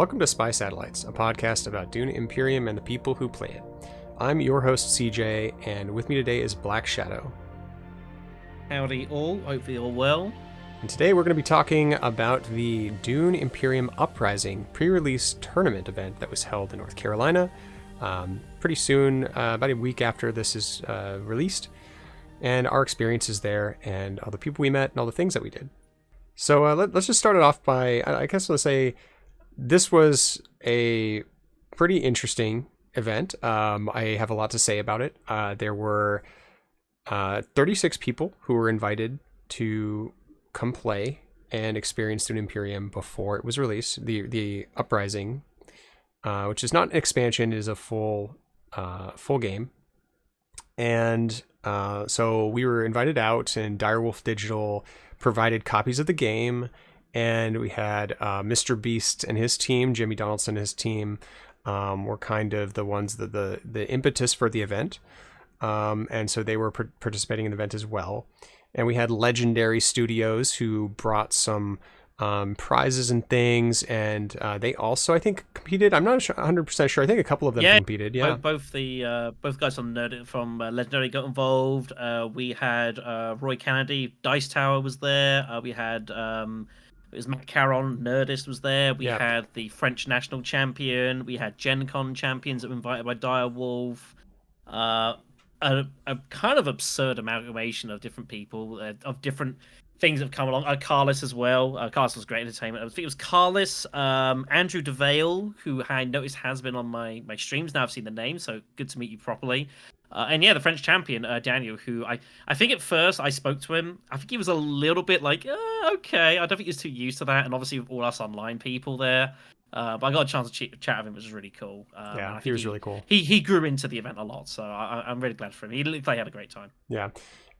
Welcome to Spy Satellites, a podcast about Dune, Imperium, and the people who play it. I'm your host, CJ, and with me today is Black Shadow. Howdy all, hopefully all well. And today we're going to be talking about the Dune Imperium Uprising Pre-release tournament event that was held in North Carolina pretty soon, about a week after this is released, and our experiences there, and all the people we met, and all the things that we did. So let's just start it off by, I guess let's say, this was a pretty interesting event. I have a lot to say about it. There were 36 people who were invited to come play and experience Dune Imperium before it was released. The Uprising, which is not an expansion, is a full game. And so we were invited out, and Direwolf Digital provided copies of the game. And we had Mr. Beast and his team, Jimmy Donaldson and his team, were kind of the ones that the impetus for the event. And so they were participating in the event as well. And we had Legendary Studios who brought some prizes and things. And they also, I think, competed. I'm not 100% sure. I think a couple of them competed. Yeah, both guys from Legendary got involved. We had Roy Kennedy, Dice Tower was there. We had... it was Matt Caron, Nerdist was there. We had the French national champion. We had Gen Con champions that were invited by Direwolf. A kind of absurd amalgamation of different people, of different things that have come along. Carlos as well. Carlos was great entertainment. I think it was Carlos, Andrew DeVale, who I noticed has been on my streams. Now I've seen the name, so good to meet you properly. And yeah, the French champion, Daniel, who I think at first I spoke to him. I think he was a little bit like, okay. I don't think he was too used to that. And obviously with all us online people there. But I got a chance to chat with him, which was really cool. He was really cool. He grew into the event a lot, so I'm really glad for him. He looked like he had a great time. Yeah.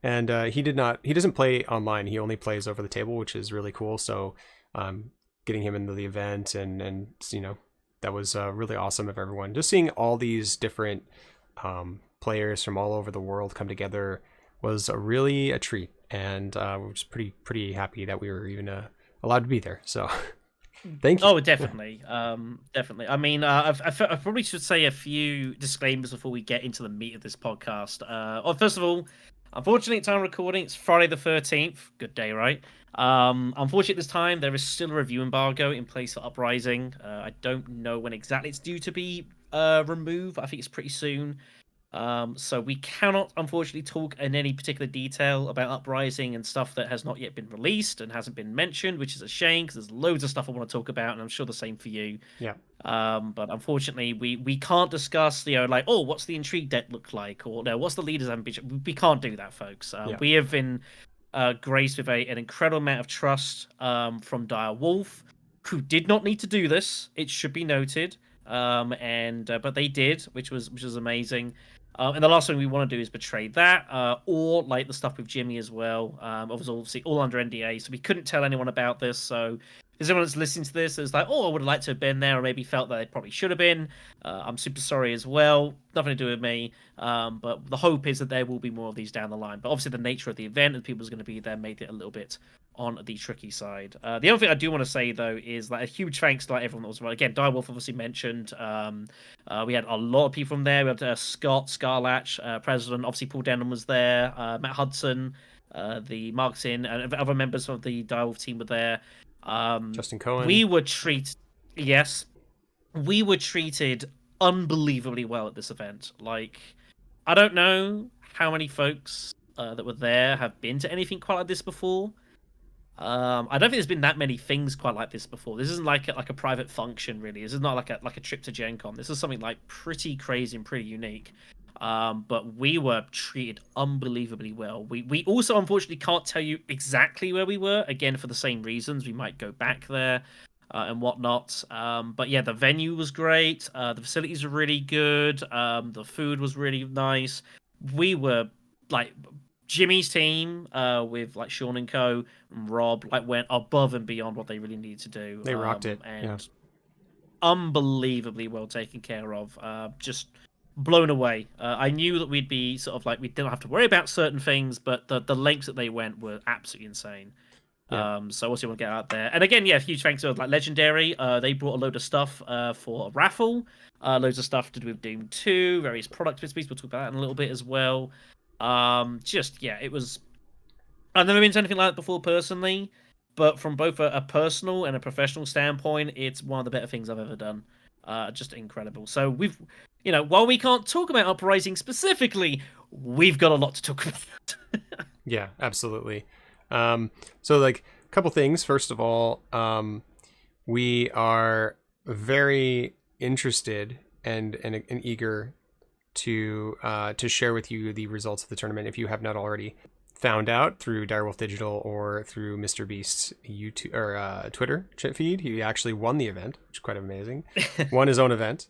And he doesn't play online. He only plays over the table, which is really cool. So getting him into the event and you know, that was really awesome of everyone. Just seeing all these different players from all over the world come together was really a treat, and we're just pretty happy that we were even allowed to be there. So thank you. Oh, definitely. Definitely. I mean, I probably should say a few disclaimers before we get into the meat of this podcast. First of all, unfortunately, at time of recording, it's Friday the 13th. Good day, right? Unfortunately, at this time, there is still a review embargo in place for Uprising. I don't know when exactly it's due to be removed. I think it's pretty soon. So we cannot, unfortunately, talk in any particular detail about Uprising and stuff that has not yet been released and hasn't been mentioned, which is a shame because there's loads of stuff I want to talk about, and I'm sure the same for you. Yeah. But unfortunately, we can't discuss, like, what's the intrigue deck look like, or no, what's the leader's ambition. We can't do that, folks. We have been graced with an incredible amount of trust from Direwolf, who did not need to do this. It should be noted. But they did, which was amazing. And the last thing we want to do is betray that, or like the stuff with Jimmy as well. Obviously all under NDA, so we couldn't tell anyone about this. So if anyone that's listening to this is like, I would have liked to have been there, or maybe felt that they probably should have been, I'm super sorry as well. Nothing to do with me. But the hope is that there will be more of these down the line. But obviously the nature of the event and people's going to be there made it a little bit on the tricky side. The other thing I do want to say though is like a huge thanks to everyone that was around. Again, Direwolf obviously mentioned. We had a lot of people from there. We had Scott Scarlatch, president. Obviously, Paul Dennen was there. Matt Hudson, the marketing, and other members of the Direwolf team were there. Justin Cohen. We were treated unbelievably well at this event. Like, I don't know how many folks that were there have been to anything quite like this before. I don't think there's been that many things quite like this before. This isn't like a private function, really. This is not like a trip to Gen Con. This is something like pretty crazy and pretty unique. But we were treated unbelievably well. We also unfortunately can't tell you exactly where we were. Again, for the same reasons, we might go back there and whatnot. But yeah, the venue was great. The facilities were really good. The food was really nice. We were like... Jimmy's team, with like Sean and Co, and Rob, like went above and beyond what they really needed to do. They rocked it, and unbelievably well taken care of. Just blown away. I knew that we'd be sort of like we didn't have to worry about certain things, but the lengths that they went were absolutely insane. Yeah. So also want to get out there. And again, yeah, huge thanks to like Legendary. They brought a load of stuff for a raffle. Loads of stuff to do with Doom 2, various product bits. We'll talk about that in a little bit as well. Just yeah, it was. I've never been to anything like that before personally, but from both a personal and a professional standpoint, it's one of the better things I've ever done. Just incredible. So we've, while we can't talk about Uprising specifically, we've got a lot to talk about. Yeah, absolutely. So like a couple things. First of all, we are very interested and eager to share with you the results of the tournament if you have not already found out through Direwolf Digital or through Mr. Beast's YouTube or Twitter feed. He actually won the event, which is quite amazing. Won his own event.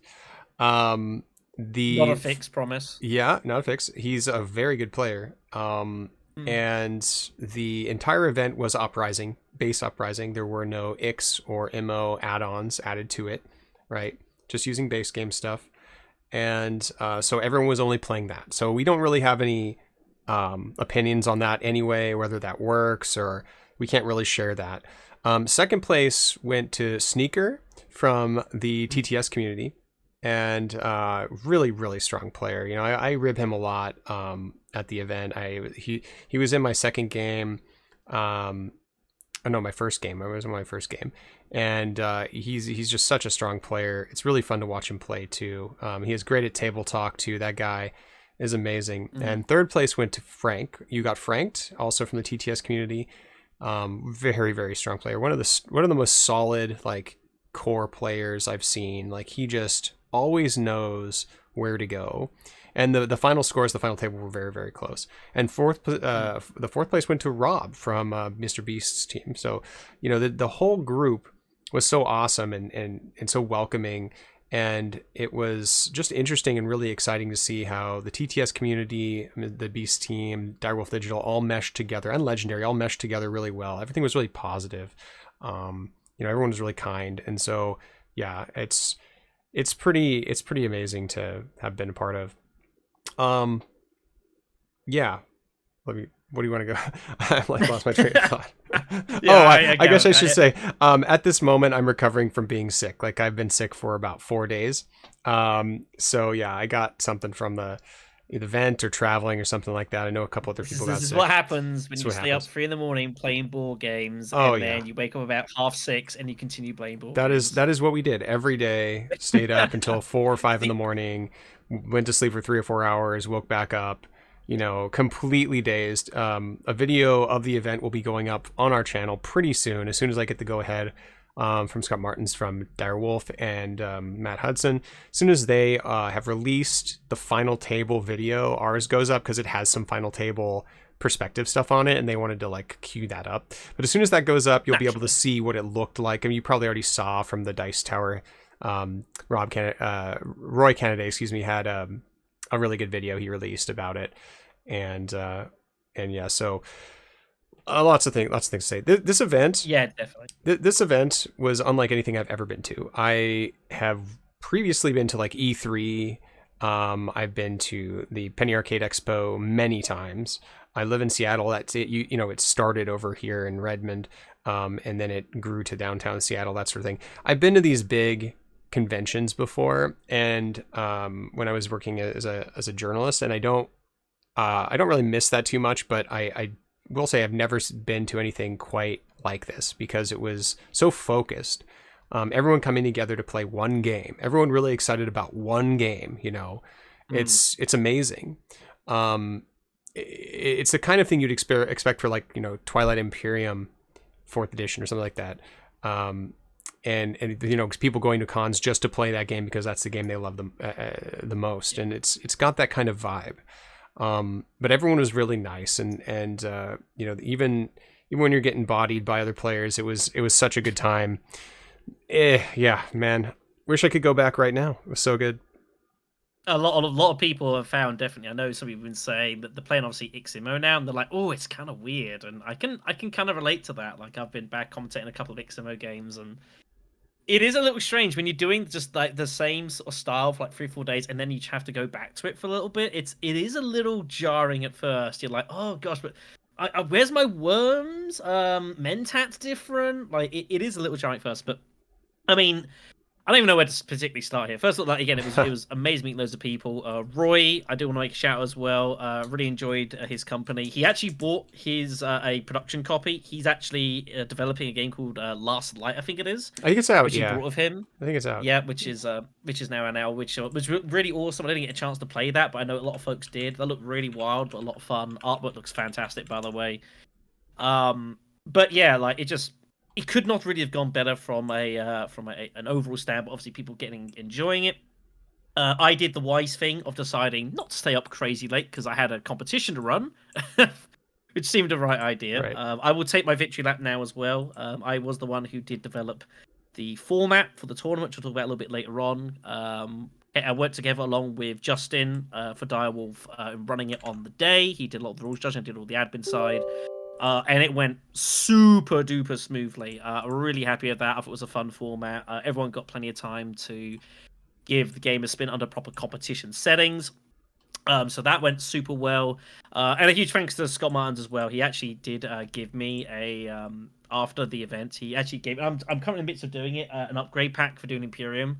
Not a fix, promise. Yeah, not a fix. He's a very good player. And the entire event was Uprising, base Uprising. There were no Ix or MO add-ons added to it, right? Just using base game stuff. And so everyone was only playing that. So we don't really have any opinions on that anyway, whether that works, or we can't really share that. Second place went to Sneaker from the TTS community, and really, really strong player. I rib him a lot at the event. He was in my second game. My first game. I was in my first game, and he's just such a strong player. It's really fun to watch him play too. He is great at table talk too. That guy is amazing. And third place went to Frank. You got franked, also from the TTS community. Very, very strong player. One of the most solid like core players I've seen. Like he just always knows where to go. And the final scores, the final table were very, very close. And the fourth place went to Rob from Mr. Beast's team. So, the whole group was so awesome and so welcoming. And it was just interesting and really exciting to see how the TTS community, the Beast team, Direwolf Digital all meshed together, and Legendary all meshed together really well. Everything was really positive. Everyone was really kind. And so, yeah, it's pretty amazing to have been a part of. Yeah. What do you want to go? I lost my train of thought. Yeah, I guess I should say, at this moment, I'm recovering from being sick. Like I've been sick for about 4 days. So yeah, I got something from the event or traveling or something like that. I know a couple other people got sick. This is what happens when you stay up 3 a.m. playing board games, and then you wake up about 6:30 and you continue playing board games. That is what we did every day. Stayed up until 4 or 5 in the morning. Went to sleep for 3 or 4 hours. Woke back up. Completely dazed. A video of the event will be going up on our channel pretty soon. As soon as I get the go ahead from Scott Martins from Direwolf and Matt Hudson. As soon as they have released the final table video, ours goes up because it has some final table perspective stuff on it, and they wanted to like cue that up. But as soon as that goes up, you'll be able to see what it looked like. I mean, you probably already saw from the Dice Tower. Roy Kennedy, had a really good video he released about it. And yeah, so lots of things to say. This event, yeah, definitely. This event was unlike anything I've ever been to. I have previously been to like E3. I've been to the Penny Arcade Expo many times. I live in Seattle. That's it. It started over here in Redmond, and then it grew to downtown Seattle, that sort of thing. I've been to these big conventions before, and when I was working as a journalist, and I don't really miss that too much, but I will say I've never been to anything quite like this because it was so focused. Everyone coming together to play one game. Everyone really excited about one game. It's amazing. It's the kind of thing you'd expect for like Twilight Imperium 4th edition or something like that. And people going to cons just to play that game because that's the game they love the most, and it's got that kind of vibe. But everyone was really nice, and even when you're getting bodied by other players, it was such a good time. Yeah, man, wish I could go back right now. It was so good. A lot of people have found, definitely. I know some people have been saying that they're playing obviously XMO now, and they're like, oh, it's kind of weird, and I can kind of relate to that. Like I've been back commentating a couple of XMO games, and it is a little strange when you're doing just like the same sort of style for like 3-4 days, and then you have to go back to it for a little bit. It is a little jarring at first. You're like, oh gosh, but Where's my worms? Mentat's different. Like it is a little giant first, but I mean, I don't even know where to particularly start here. First of all, like again, it was amazing meeting loads of people. Roy, I do want to make a shout out as well. Really enjoyed his company. He actually bought his a production copy. He's actually developing a game called Last Light, I think it is, I think it's out. which he Yeah, brought with him. I think it's out. Yeah, which is now an hour, which was really awesome. I didn't get a chance to play that, but I know a lot of folks did. That looked really wild, but a lot of fun. Artwork looks fantastic, by the way. But yeah, like it could not really have gone better from an overall standpoint. Obviously, people enjoying it. I did the wise thing of deciding not to stay up crazy late because I had a competition to run, which seemed the right idea. Right. I will take my victory lap now as well. I was the one who did develop the format for the tournament, which we'll talk about a little bit later on. I worked together along with Justin for Direwolf, running it on the day. He did a lot of the rules judging, did all the admin side. And it went super duper smoothly. I'm really happy with that. I thought it was a fun format. Everyone got plenty of time to give the game a spin under proper competition settings. So that went super well. And a huge thanks to Scott Martins as well. He actually did give me a after the event. He actually gave. I'm currently in the midst of doing it. An upgrade pack for Dune Imperium,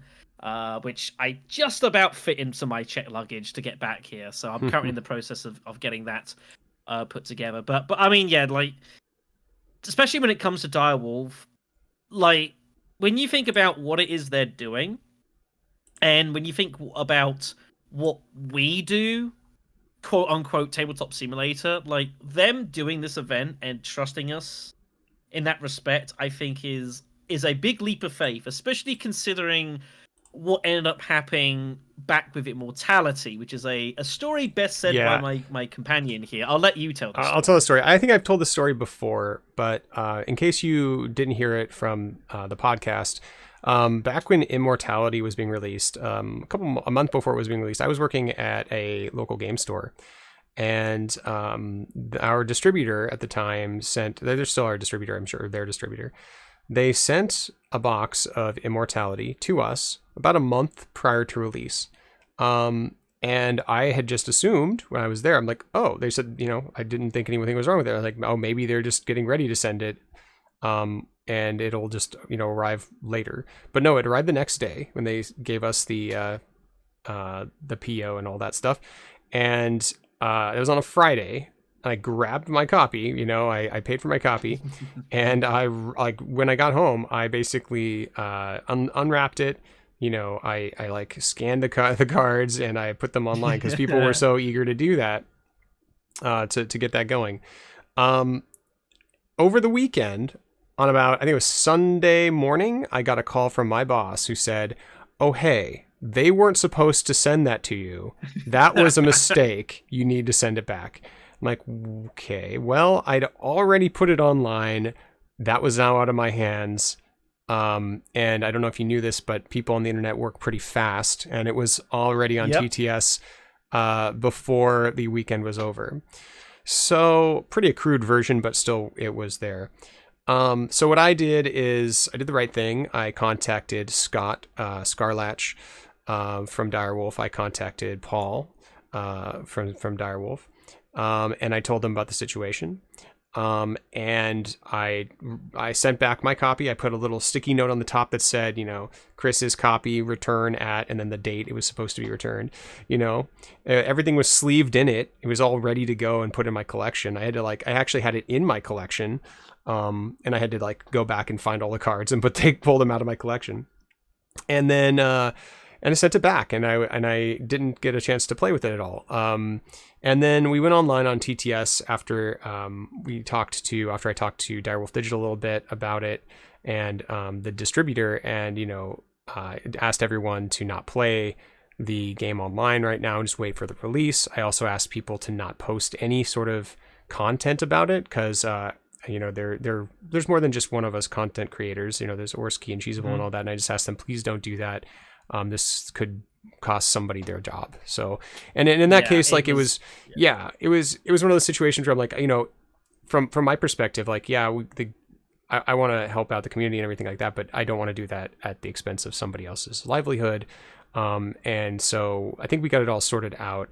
which I just about fit into my check luggage to get back here. So I'm currently in the process of getting that put together. But I mean, yeah, like especially when it comes to Direwolf, like when you think about what it is they're doing, and when you think about what we do, quote unquote tabletop simulator, like them doing this event and trusting us in that respect, I think is a big leap of faith, especially considering what ended up happening back with Immortality, which is a story best said by my companion here. I'll let you tell the story. I'll tell the story. I think I've told the story before, but in case you didn't hear it from the podcast, back when Immortality was being released, a month before it was being released, I was working at a local game store, and our distributor at the time they're still our distributor, I'm sure their distributor. They sent a box of Immortality to us about a month prior to release. And I had just assumed when I was there, I'm like, oh, they said, I didn't think anything was wrong with it. I was like, oh, maybe they're just getting ready to send it. And it'll just, arrive later. But no, it arrived the next day when they gave us the PO and all that stuff. And it was on a Friday. I grabbed my copy, I paid for my copy, and when I got home, I basically unwrapped it. I like scanned the cards and I put them online because people were so eager to do that, to get that going. Over the weekend, on about, I think it was Sunday morning, I got a call from my boss who said, "Oh, hey, they weren't supposed to send that to you. That was a mistake. You need to send it back." I'm like, okay, well, I'd already put it online. That was now out of my hands. And I don't know if you knew this, but people on the internet work pretty fast. And it was already on TTS before the weekend was over. So pretty crude version, but still it was there. So what I did is I did the right thing. I contacted Scott Scarlatch from Direwolf. I contacted Paul from Direwolf. And I told them about the situation. And I sent back my copy. I put a little sticky note on the top that said, Chris's copy return at, and then the date it was supposed to be returned. Everything was sleeved in it. It was all ready to go and put in my collection. I actually had it in my collection. And I had to go back and find all the cards and pull them out of my collection. And then, and I sent it back, and I didn't get a chance to play with it at all. And then we went online on TTS after I talked to Direwolf Digital a little bit about it, and the distributor, and asked everyone to not play the game online right now and just wait for the release. I also asked people to not post any sort of content about it because there's more than just one of us content creators. There's Orsky and Cheesable and all that, and I just asked them, please don't do that. This could cost somebody their job. So, and in that case, it was one of those situations where I'm like, from my perspective, I want to help out the community and everything like that, but I don't want to do that at the expense of somebody else's livelihood. And so I think we got it all sorted out.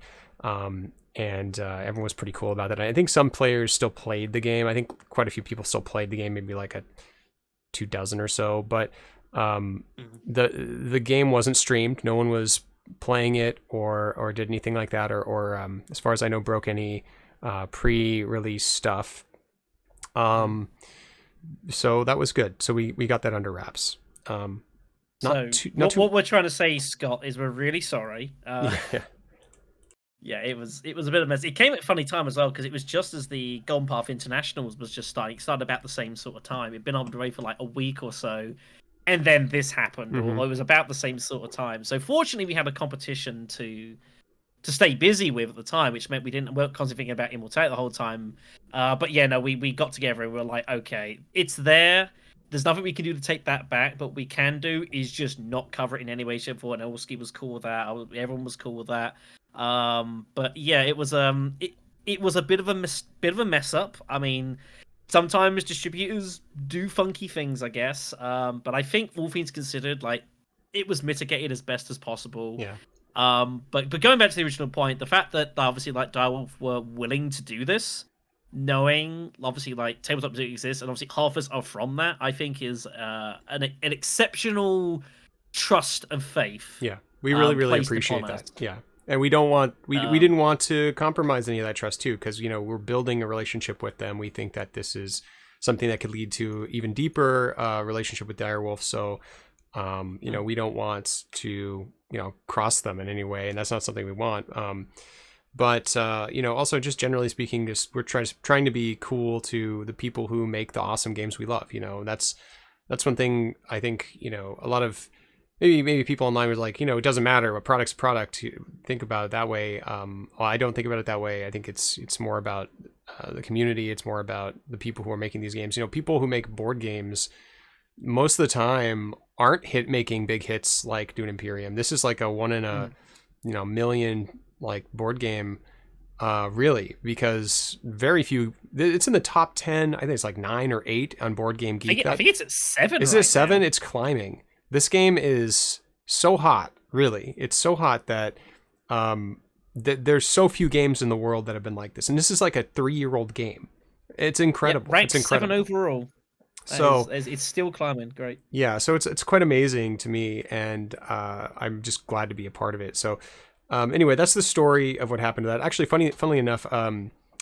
and everyone was pretty cool about that. I think some players still played the game. I think quite a few people still played the game, maybe like a 24 or so. But the game wasn't streamed. No one was playing it or did anything like that, or as far as I know, broke any pre-release stuff. So that was good. So we got that under wraps. What we're trying to say, Scott, is we're really sorry. Yeah. Yeah, it was a bit of a mess. It came at a funny time as well because it was just as the Golden Path Internationals was just starting. It started about the same sort of time. It'd been on the way for like a week or so, and then this happened. Or it was about the same sort of time. So fortunately, we had a competition to stay busy with at the time, which meant weren't constantly thinking about Immortality the whole time. But yeah, no, we got together and we were like, okay, it's there. There's nothing we can do to take that back, but what we can do is just not cover it in any way, shape, or form. And Olski was cool with that. Everyone was cool with that. But yeah, it was a bit of a mess up. I mean, sometimes distributors do funky things, I guess. But I think all things considered, like it was mitigated as best as possible. Yeah. But going back to the original point, the fact that obviously like Direwolf were willing to do this, knowing obviously like tabletop music exists, and obviously half of us are from that, I think is an exceptional trust and faith. Yeah, we really appreciate that. Yeah, and we don't want we didn't want to compromise any of that trust too, because we're building a relationship with them. We think that this is something that could lead to even deeper relationship with Direwolf. So we don't want to cross them in any way, and that's not something we want. But also just generally speaking, just we're trying to be cool to the people who make the awesome games we love. That's one thing I think, a lot of maybe people online was like, it doesn't matter, what product's product. Think about it that way. Well, I don't think about it that way. I think it's more about the community. It's more about the people who are making these games. People who make board games most of the time aren't making big hits like Dune Imperium. This is like a one in a million like board game, really, because very few. It's in the top 10. I think it's like 9 or 8 on Board Game Geek. I think it's at 7. Is it 7? It's climbing. This game is so hot. Really, it's so hot that there's so few games in the world that have been like this, and this is like a 3-year-old game. It's incredible. Ranked it's incredible. 7 overall. So it's still climbing. Great. Yeah, so it's quite amazing to me, and I'm just glad to be a part of it. So. Anyway, that's the story of what happened to that. Actually, funnily enough,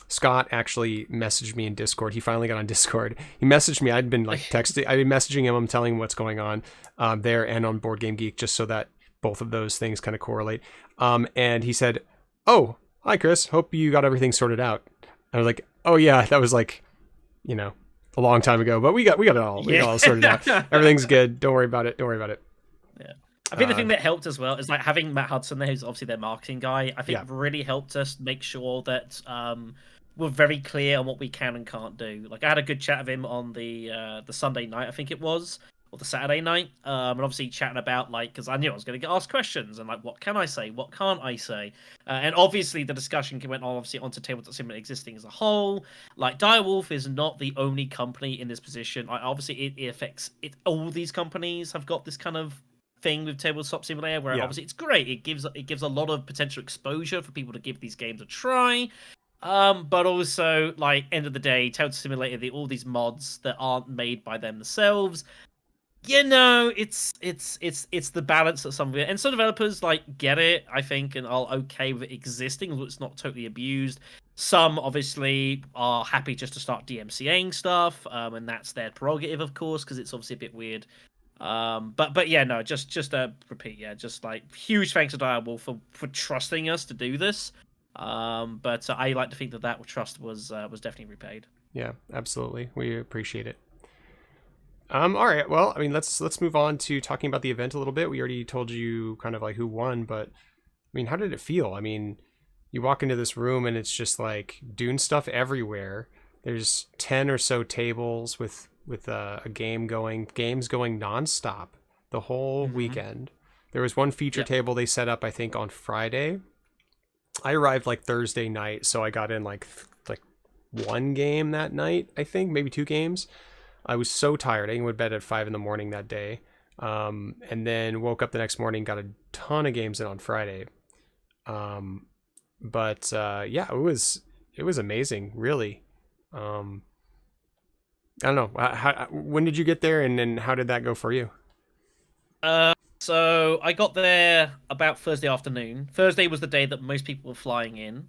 Scott actually messaged me in Discord. He finally got on Discord. He messaged me. I'd been like texting. I'd been messaging him. I'm telling him what's going on there and on Board Game Geek, just so that both of those things kind of correlate. And he said, "Oh, hi Chris. Hope you got everything sorted out." I was like, "Oh yeah, that was like, a long time ago, but we got it all. We got it all sorted out. Everything's good. Don't worry about it. Don't worry about it." Yeah. I think the thing that helped as well is like having Matt Hudson there, who's obviously their marketing guy. I think really helped us make sure that we're very clear on what we can and can't do. Like I had a good chat with him on the Sunday night, I think it was, or the Saturday night, and obviously chatting about like because I knew I was going to get asked questions and like what can I say, what can't I say, and obviously the discussion went on obviously onto Tabletop Simulator existing as a whole. Like Direwolf is not the only company in this position. Obviously it affects it. All these companies have got this kind of thing with Tabletop Simulator where obviously it's great. It gives a lot of potential exposure for people to give these games a try. But also like end of the day, Tabletop Simulator, all these mods that aren't made by themselves. It's the balance that some of it, and some developers like get it, I think, and are okay with it existing. It's not totally abused. Some obviously are happy just to start DMCAing stuff, and that's their prerogative, of course, because it's obviously a bit weird. But yeah, no, just to repeat, just like huge thanks to Direwolf for trusting us to do this. But I like to think that trust was definitely repaid. Yeah, absolutely. We appreciate it. All right. Well, I mean, let's move on to talking about the event a little bit. We already told you kind of like who won, but I mean, how did it feel? I mean, you walk into this room and it's just like Dune stuff everywhere. There's 10 or so tables with games going nonstop the whole weekend. There was one feature table they set up, I think, on Friday. I arrived like Thursday night, so I got in like one game that night, I think, maybe 2 games. I was so tired. I went to bed at 5 a.m. that day, and then woke up the next morning, got a ton of games in on Friday. But yeah, it was amazing, really. Um, I don't know. When did you get there, and then how did that go for you? So I got there about Thursday afternoon. Thursday was the day that most people were flying in,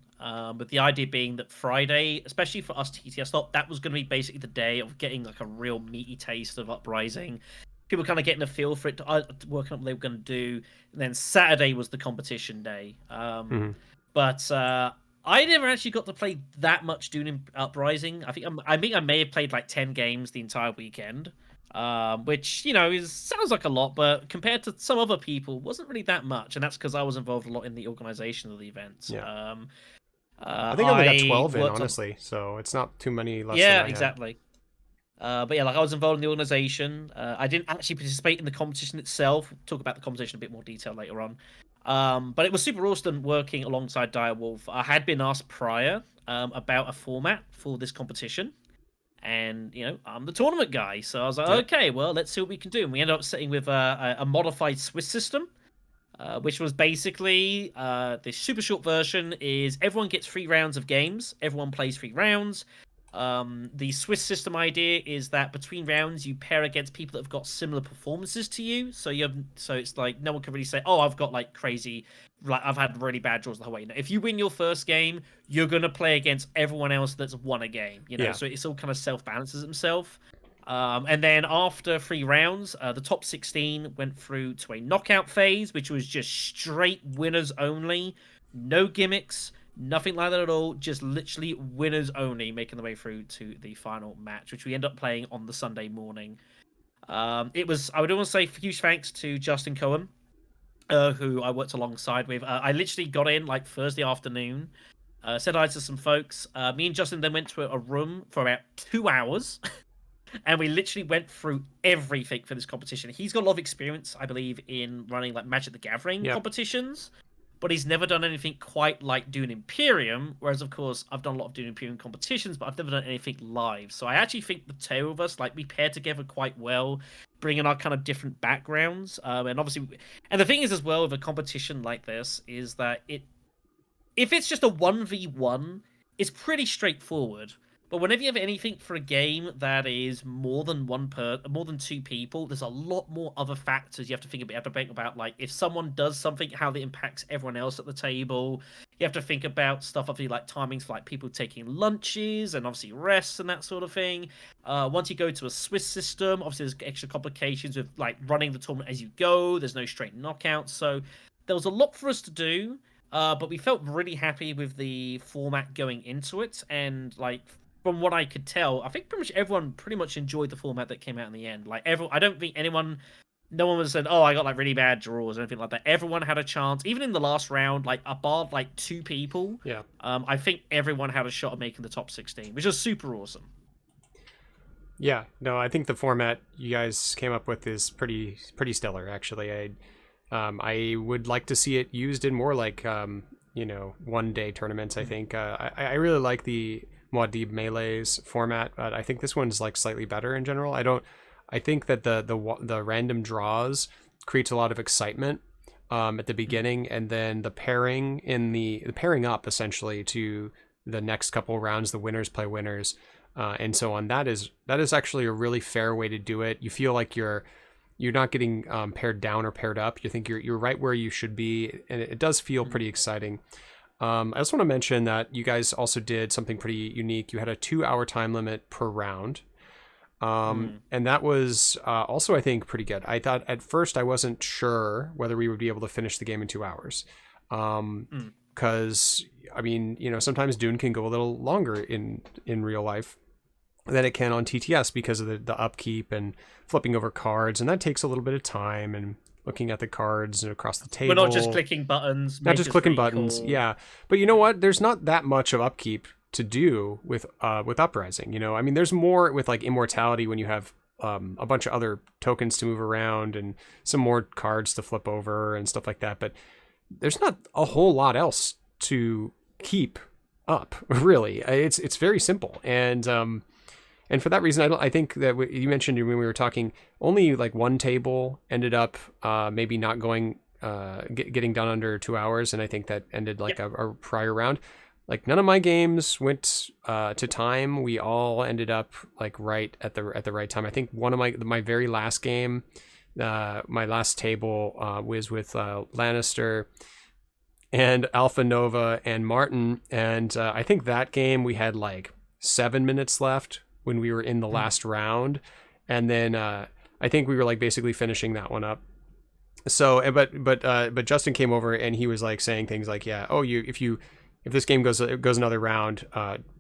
with the idea being that Friday, especially for us TTS lot, that was going to be basically the day of getting like a real meaty taste of Uprising. People kind of getting a feel for it, working up what they were going to do. And then Saturday was the competition day. Hmm. But I never actually got to play that much Dune Uprising. I think I may have played like 10 games the entire weekend, which sounds like a lot, but compared to some other people, wasn't really that much. And that's because I was involved a lot in the organization of the event. Yeah. I think I only got I 12 in, worked on honestly, so it's not too many less than yeah, I had. exactly. But yeah, like I was involved in the organization. I didn't actually participate in the competition itself. We'll talk about the competition in a bit more detail later on. But it was super awesome working alongside Direwolf. I had been asked prior about a format for this competition, and I'm the tournament guy, so I was like, Yep. okay, well, let's see what we can do. And we ended up sitting with a modified Swiss system, which was basically the super short version is everyone gets 3 rounds of games. Everyone plays 3 rounds. The Swiss system idea is that between rounds you pair against people that have got similar performances to you. So it's like no one can really say, "Oh, I've got like crazy, like I've had really bad draws the whole way." No, if you win your first game, you're gonna play against everyone else that's won a game. Yeah. So it's all kind of self balances itself. And then after 3 rounds, the top 16 went through to a knockout phase, which was just straight winners only, no gimmicks, nothing like that at all. Just literally winners only, making the way through to the final match, which we end up playing on the Sunday morning. It was, I would almost say, huge thanks to Justin Cohen, who I worked alongside with. I literally got in like Thursday afternoon, said hi to some folks. Me and Justin then went to a room for about 2 hours. And we literally went through everything for this competition. He's got a lot of experience, I believe, in running like Magic the Gathering Yep. competitions, but he's never done anything quite like Dune Imperium. Whereas, of course, I've done a lot of Dune Imperium competitions, but I've never done anything live. So I actually think the two of us, like, we pair together quite well, bringing our kind of different backgrounds. And obviously, and the thing is as well with a competition like this is that if it's just a 1v1, it's pretty straightforward. But whenever you have anything for a game that is more than more than 2 people, there's a lot more other factors you have to think about. You have to think about like if someone does something, how that impacts everyone else at the table. You have to think about stuff obviously like timings for like people taking lunches and obviously rests and that sort of thing. Once you go to a Swiss system, obviously there's extra complications with like running the tournament as you go. There's no straight knockouts, so there was a lot for us to do. But we felt really happy with the format going into it, and like from what I could tell, I think pretty much everyone pretty much enjoyed the format that came out in the end. Like I don't think no one was said, "Oh, I got like really bad draws" or anything like that. Everyone had a chance, even in the last round, like above like 2 people. Yeah. I think everyone had a shot at making the top 16, which was super awesome. Yeah. No, I think the format you guys came up with is pretty stellar. Actually, I would like to see it used in more like 1-day tournaments. I think I really like the Muad'Dib Melee's format, but I think this one's like slightly better in general. I think that the random draws creates a lot of excitement at the beginning, and then the pairing up essentially to the next couple rounds, the winners play winners, and so on. That is actually a really fair way to do it. You feel like you're not getting paired down or paired up. You think you're right where you should be, and it does feel pretty exciting. I just want to mention that you guys also did something pretty unique. You had a 2-hour time limit per round. And that was also, I think, pretty good. I thought at first I wasn't sure whether we would be able to finish the game in 2 hours. Because, I mean, sometimes Dune can go a little longer in real life than it can on TTS because of the upkeep and flipping over cards. And that takes a little bit of time and looking at the cards across the table. We're not just clicking buttons. Not just clicking buttons, cool. Yeah. But you know what? There's not that much of upkeep to do with Uprising. I mean, there's more with like Immortality when you have a bunch of other tokens to move around and some more cards to flip over and stuff like that. But there's not a whole lot else to keep up, really. It's very simple. And for that reason, I think that you mentioned when we were talking, only like one table ended up maybe not going getting done under 2 hours, and I think that ended like Yep. a prior round. Like none of my games went to time. We all ended up like right at the right time. I think one of my very last game, my last table was with Lannister and Alpha Nova and Martin, and I think that game we had like 7 minutes left when we were in the last round, and then I think we were like basically finishing that one up. So, but Justin came over and he was like saying things like, yeah, oh, if this game goes another round,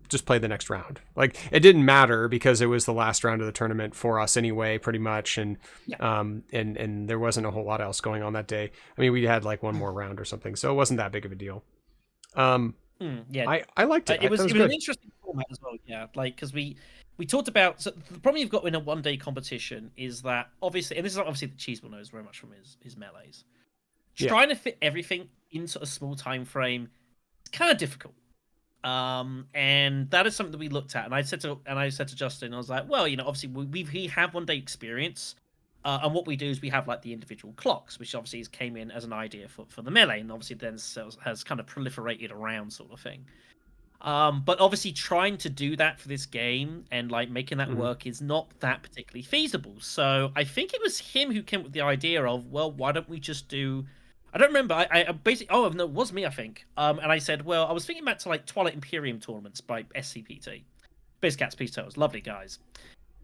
just play the next round. Like it didn't matter because it was the last round of the tournament for us anyway, pretty much, and and there wasn't a whole lot else going on that day. I mean, we had like one more round or something, so it wasn't that big of a deal. Yeah, I liked it. it was good. an interesting format as well. Yeah, like because we talked about, so the problem you've got in a 1 day competition is that obviously, and this is obviously that Cheeseball knows very much from his melees. Trying to fit everything into a small time frame, it's kind of difficult. And that is something that we looked at, and I said to Justin, I was like, well, obviously we have 1 day experience, and what we do is we have like the individual clocks, which obviously came in as an idea for the melee, and obviously then has kind of proliferated around sort of thing. But obviously trying to do that for this game and like making that work is not that particularly feasible. So I think it was him who came up with the idea of, well, why don't we just do, I don't remember. I basically, oh no, it was me, I think. And I said, well, I was thinking back to like Twilight Imperium tournaments by SCPT, Biz Cats, Peace Turtles, lovely guys.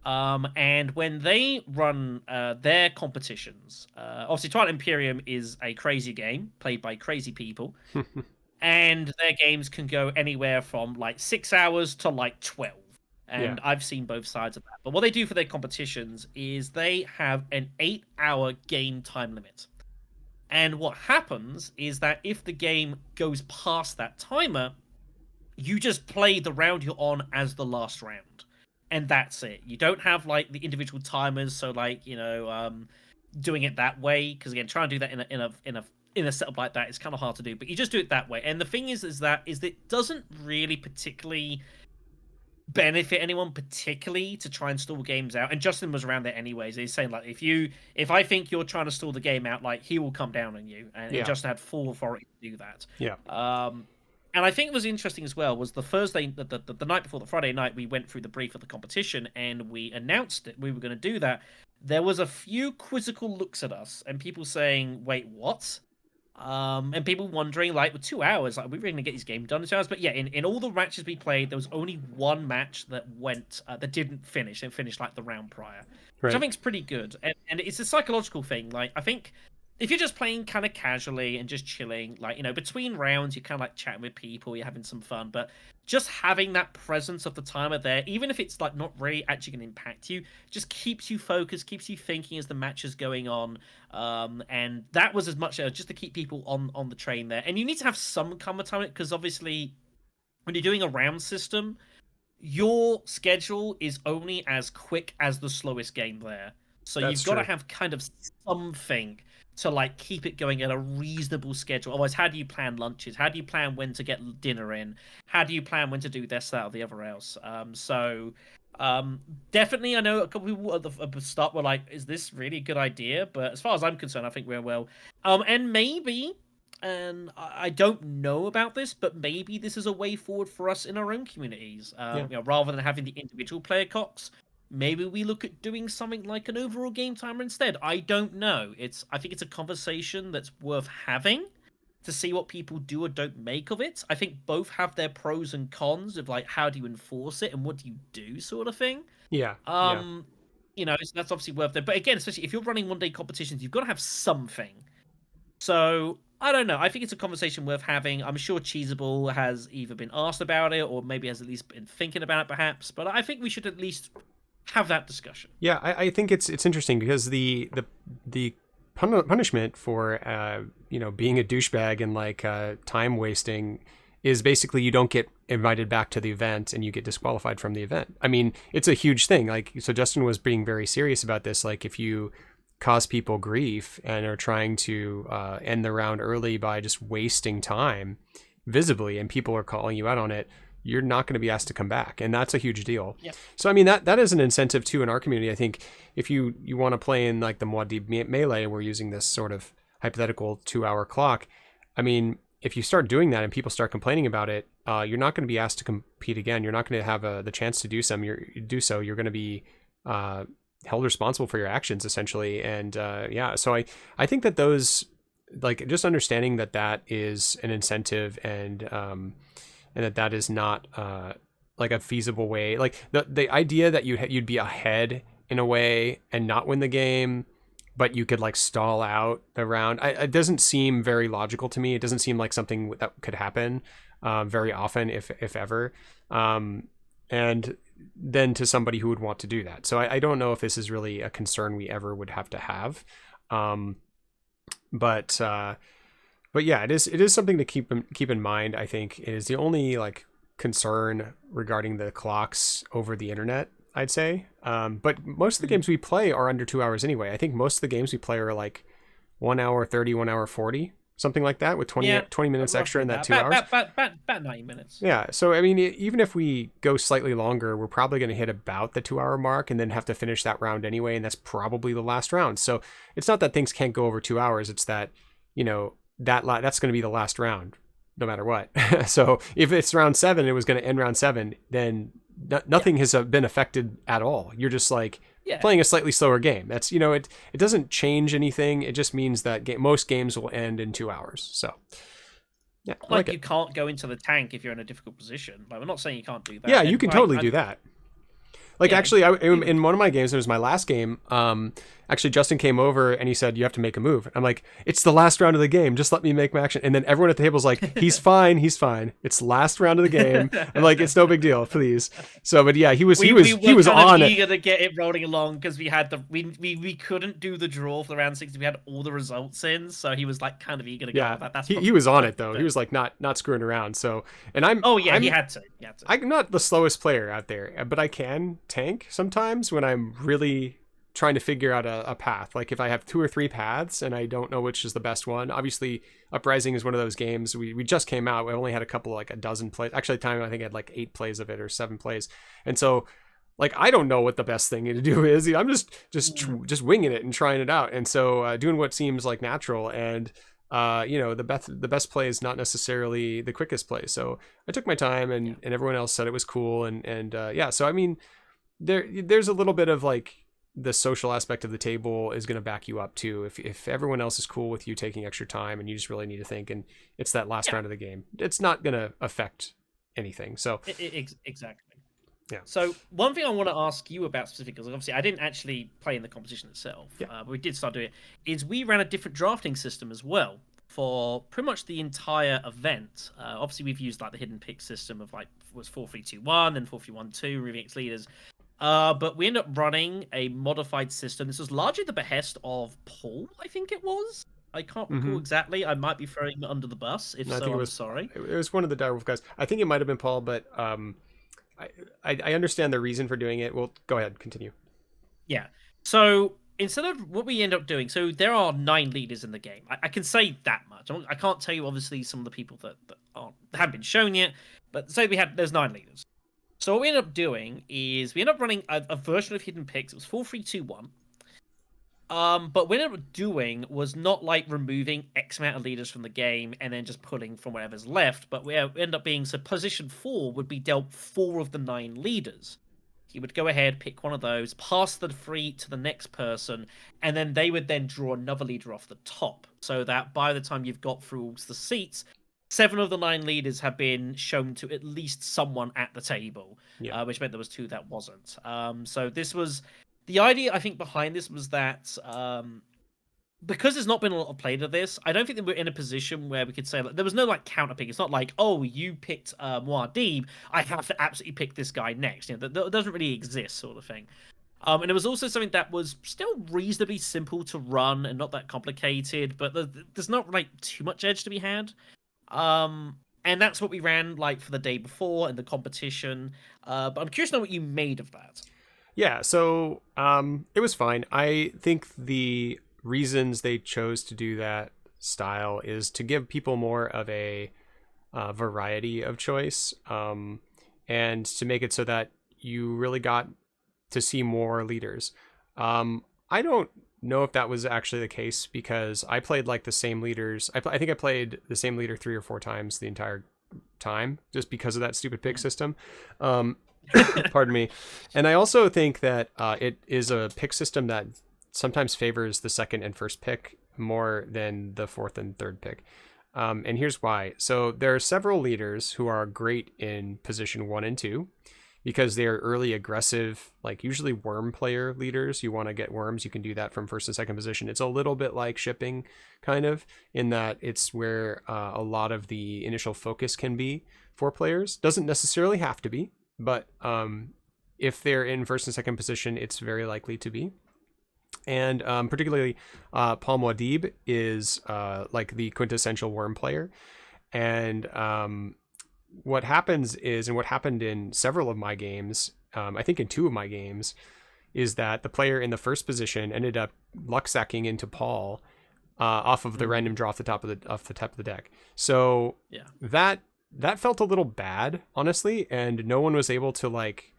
And when they run their competitions, obviously Twilight Imperium is a crazy game played by crazy people, and their games can go anywhere from like 6 hours to like 12. And I've seen both sides of that. But what they do for their competitions is they have an 8-hour game time limit. And what happens is that if the game goes past that timer, you just play the round you're on as the last round. And that's it. You don't have like the individual timers, so like, doing it that way, because again, trying to do that in a setup like that is kind of hard to do, but you just do it that way. And the thing is that it doesn't really particularly benefit anyone particularly to try and stall games out. And Justin was around there anyways. He's saying like, if I think you're trying to stall the game out, like he will come down on you, and Justin had full authority to do that. And I think it was interesting as well was the Thursday, the night before, the Friday night, we went through the brief of the competition and we announced that we were going to do that. There was a few quizzical looks at us and people saying, wait, what? And people wondering, like, with 2 hours, like, are we really going to get this game done in 2 hours? But yeah, in all the matches we played, there was only one match that that didn't finish. It finished, like, the round prior, which I think is pretty good. And it's a psychological thing. Like, I think if you're just playing kind of casually and just chilling, like, between rounds, you're kind of, like, chatting with people, you're having some fun, but just having that presence of the timer there, even if it's like not really actually going to impact you, just keeps you focused, keeps you thinking as the match is going on. And that was as much just to keep people on the train there. And you need to have some kind of time, because obviously when you're doing a round system, your schedule is only as quick as the slowest game there. So you've got to have kind of something to like keep it going at a reasonable schedule. Otherwise, how do you plan lunches? How do you plan when to get dinner in? How do you plan when to do this, that, or the other else? Definitely, I know a couple people at the start were like, "Is this really a good idea?" But as far as I'm concerned, I think we're well. And maybe, and I don't know about this, but maybe this is a way forward for us in our own communities. Rather than having the individual player clocks. Maybe we look at doing something like an overall game timer instead. I don't know. I think it's a conversation that's worth having to see what people do or don't make of it. I think both have their pros and cons of like how do you enforce it and what do you do, sort of thing. So that's obviously worth it. But again, especially if you're running 1 day competitions, you've got to have something. So I don't know. I think it's a conversation worth having. I'm sure Cheesable has either been asked about it or maybe has at least been thinking about it, perhaps. But I think we should at least have that discussion. Yeah, I think it's interesting because the punishment for being a douchebag and like time wasting is basically you don't get invited back to the event and you get disqualified from the event. I mean, it's a huge thing. Like, so Justin was being very serious about this. Like, if you cause people grief and are trying to end the round early by just wasting time visibly, and people are calling you out on it, you're not going to be asked to come back. And that's a huge deal. Yeah. So, I mean, that is an incentive too in our community. I think if you want to play in like the Muad'Dib melee, and we're using this sort of hypothetical 2-hour clock. I mean, if you start doing that and people start complaining about it, you're not going to be asked to compete again. You're not going to have the chance to do so. You're going to be held responsible for your actions, essentially. And so I think that those, like, just understanding that is an incentive, and that is not like a feasible way. Like the idea that you'd be ahead in a way and not win the game, but you could like stall out the round. It doesn't seem very logical to me. It doesn't seem like something that could happen very often, if ever. And then to somebody who would want to do that. So I don't know if this is really a concern we ever would have to have. But yeah, it is something to keep in mind. I think it is the only like concern regarding the clocks over the internet, I'd say. But most of the games we play are under 2 hours anyway. I think most of the games we play are like 1 hour 30, 1 hour 40, something like that, with 20 minutes extra in that 2 hours. About 90 minutes. Yeah. So, I mean, even if we go slightly longer, we're probably going to hit about the 2 hour mark and then have to finish that round anyway. And that's probably the last round. So it's not that things can't go over 2 hours. It's that, that's going to be the last round no matter what. So if it's round 7, it was going to end round 7, then nothing has been affected at all. You're just like playing a slightly slower game. That's, it doesn't change anything. It just means that most games will end in 2 hours. So yeah, like you can't go into the tank if you're in a difficult position. Like, we're not saying you can't do that. Yeah, you can totally do that. Like, actually, in one of my games, it was my last game. Actually, Justin came over and he said, "You have to make a move." I'm like, "It's the last round of the game. Just let me make my action." And then everyone at the table is like, "He's fine. He's fine. It's last round of the game." I'm like, "It's no big deal, please." So, but yeah, he was on it. Eager to get it rolling along because we had we couldn't do the draw for the round 60. We had all the results in, so he was like kind of eager to go. That's he was on it though. He was like not screwing around. So, and he had to. I'm not the slowest player out there, but I can tank sometimes when I'm really trying to figure out a path. Like if I have 2 or 3 paths and I don't know which is the best one. Obviously, Uprising is one of those games. We just came out. We only had a dozen plays. Actually, at the time I think I had like 8 plays of it or 7 plays. And so, like, I don't know what the best thing to do is. I'm just winging it and trying it out. And so doing what seems like natural. And the best play is not necessarily the quickest play. So I took my time, and everyone else said it was cool. And so I mean, there's a little bit of like the social aspect of the table is going to back you up too. If everyone else is cool with you taking extra time and you just really need to think, and it's that last round of the game, it's not going to affect anything. So exactly. Yeah. So one thing I want to ask you about specifically, because obviously I didn't actually play in the competition itself, but we did start doing it, is we ran a different drafting system as well for pretty much the entire event. Obviously we've used like the hidden pick system of like, was 4-3-2-1 and 4-3-1-2, removing X leaders. But we ended up running a modified system. This was largely the behest of Paul, I think it was. I can't recall exactly. I might be throwing it under the bus. If so, I'm sorry. It was one of the Direwolf guys. I think it might have been Paul, but I understand the reason for doing it. Well, go ahead, continue. Yeah. So instead of what we end up doing, so there are 9 leaders in the game. I can say that much. I can't tell you, obviously, some of the people that haven't been shown yet, but say there's 9 leaders. So what we ended up doing is we ended up running a version of Hidden Picks. It was 4-3-2-1. But what we ended up doing was not like removing X amount of leaders from the game and then just pulling from whatever's left. But we end up being, so position 4 would be dealt 4 of the 9 leaders. He would go ahead, pick one of those, pass the 3 to the next person, and then they would then draw another leader off the top. So that by the time you've got through all the seats, 7 of the 9 leaders have been shown to at least someone at the table, which meant there was 2 that wasn't. So this was the idea, I think, behind this was that because there's not been a lot of play to this, I don't think that we're in a position where we could say, like, there was no like counter pick. It's not like, oh, you picked Muad'Dib, I have to absolutely pick this guy next. That doesn't really exist, sort of thing. And it was also something that was still reasonably simple to run and not that complicated, but there's not like too much edge to be had. And that's what we ran like for the day before in the competition. But I'm curious to know what you made of that. Yeah, so it was fine. I think the reasons they chose to do that style is to give people more of a variety of choice, and to make it so that you really got to see more leaders. I don't know if that was actually the case because I played like the same leaders. I think I played the same leader 3 or 4 times the entire time just because of that stupid pick system. Pardon me. And I also think that it is a pick system that sometimes favors the second and first pick more than the fourth and third pick. And here's why. So there are several leaders who are great in position 1 and 2 because they're early aggressive, like usually worm player leaders. You want to get worms, you can do that from first and second position. It's a little bit like shipping, kind of, in that it's where a lot of the initial focus can be for players. Doesn't necessarily have to be, but if they're in first and second position, it's very likely to be. And particularly Paul Muad'Dib is like the quintessential worm player. And what happens is, and what happened in several of my games, I think in 2 of my games, is that the player in the first position ended up luck sacking into Paul off of the random draw off the top of the deck. So yeah, that felt a little bad, honestly, and no one was able to like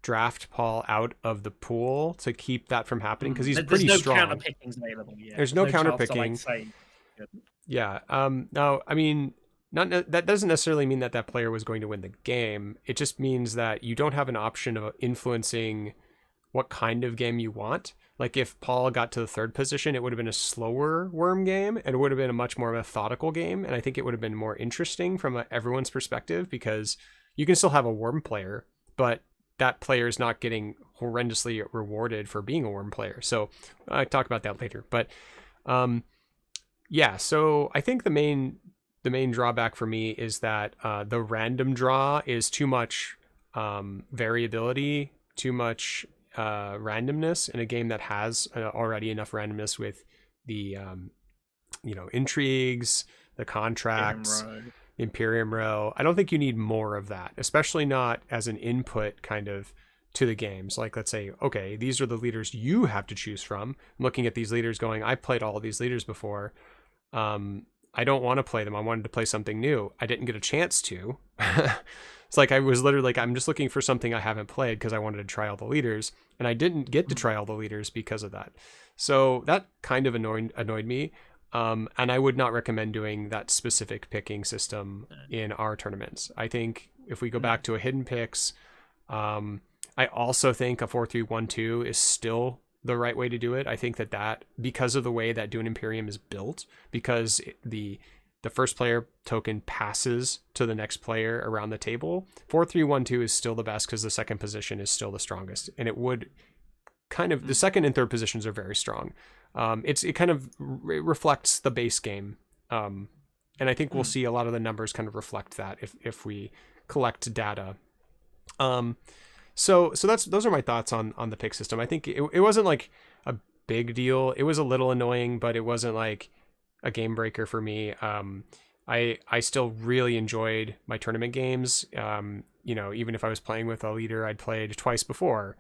draft Paul out of the pool to keep that from happening because he's pretty strong. There's no counter pickings available. Yeah. There's no counter picking. Yeah. Now, I mean, that doesn't necessarily mean that player was going to win the game. It just means that you don't have an option of influencing what kind of game you want. Like if Paul got to the third position, it would have been a slower worm game and it would have been a much more methodical game. And I think it would have been more interesting from everyone's perspective because you can still have a worm player, but that player is not getting horrendously rewarded for being a worm player. So I talk about that later. But yeah, so I think the main drawback for me is that the random draw is too much variability, too much randomness in a game that has already enough randomness with the intrigues, the contracts, Imperium Row. I don't think you need more of that, especially not as an input kind of to the games. Like, let's say, okay, these are the leaders you have to choose from. I'm looking at these leaders going, I've played all of these leaders before. I don't want to play them. I wanted to play something new. I didn't get a chance to. It's like I was literally like, I'm just looking for something I haven't played because I wanted to try all the leaders, and I didn't get to try all the leaders because of that. So that kind of annoyed me. And I would not recommend doing that specific picking system in our tournaments. I think if we go back to a hidden picks, I also think a 4-3-1-2 is still the right way to do it. I think that because of the way that Dune Imperium is built, because the first player token passes to the next player around the table, 4-3-1-2 is still the best because the second position is still the strongest, and it would kind of the second and third positions are very strong. It kind of reflects the base game, and I think we'll see a lot of the numbers kind of reflect that if we collect data. So those are my thoughts on the pick system. I think it wasn't like a big deal. It was a little annoying, but it wasn't like a game breaker for me. I still really enjoyed my tournament games. Even if I was playing with a leader I'd played twice before.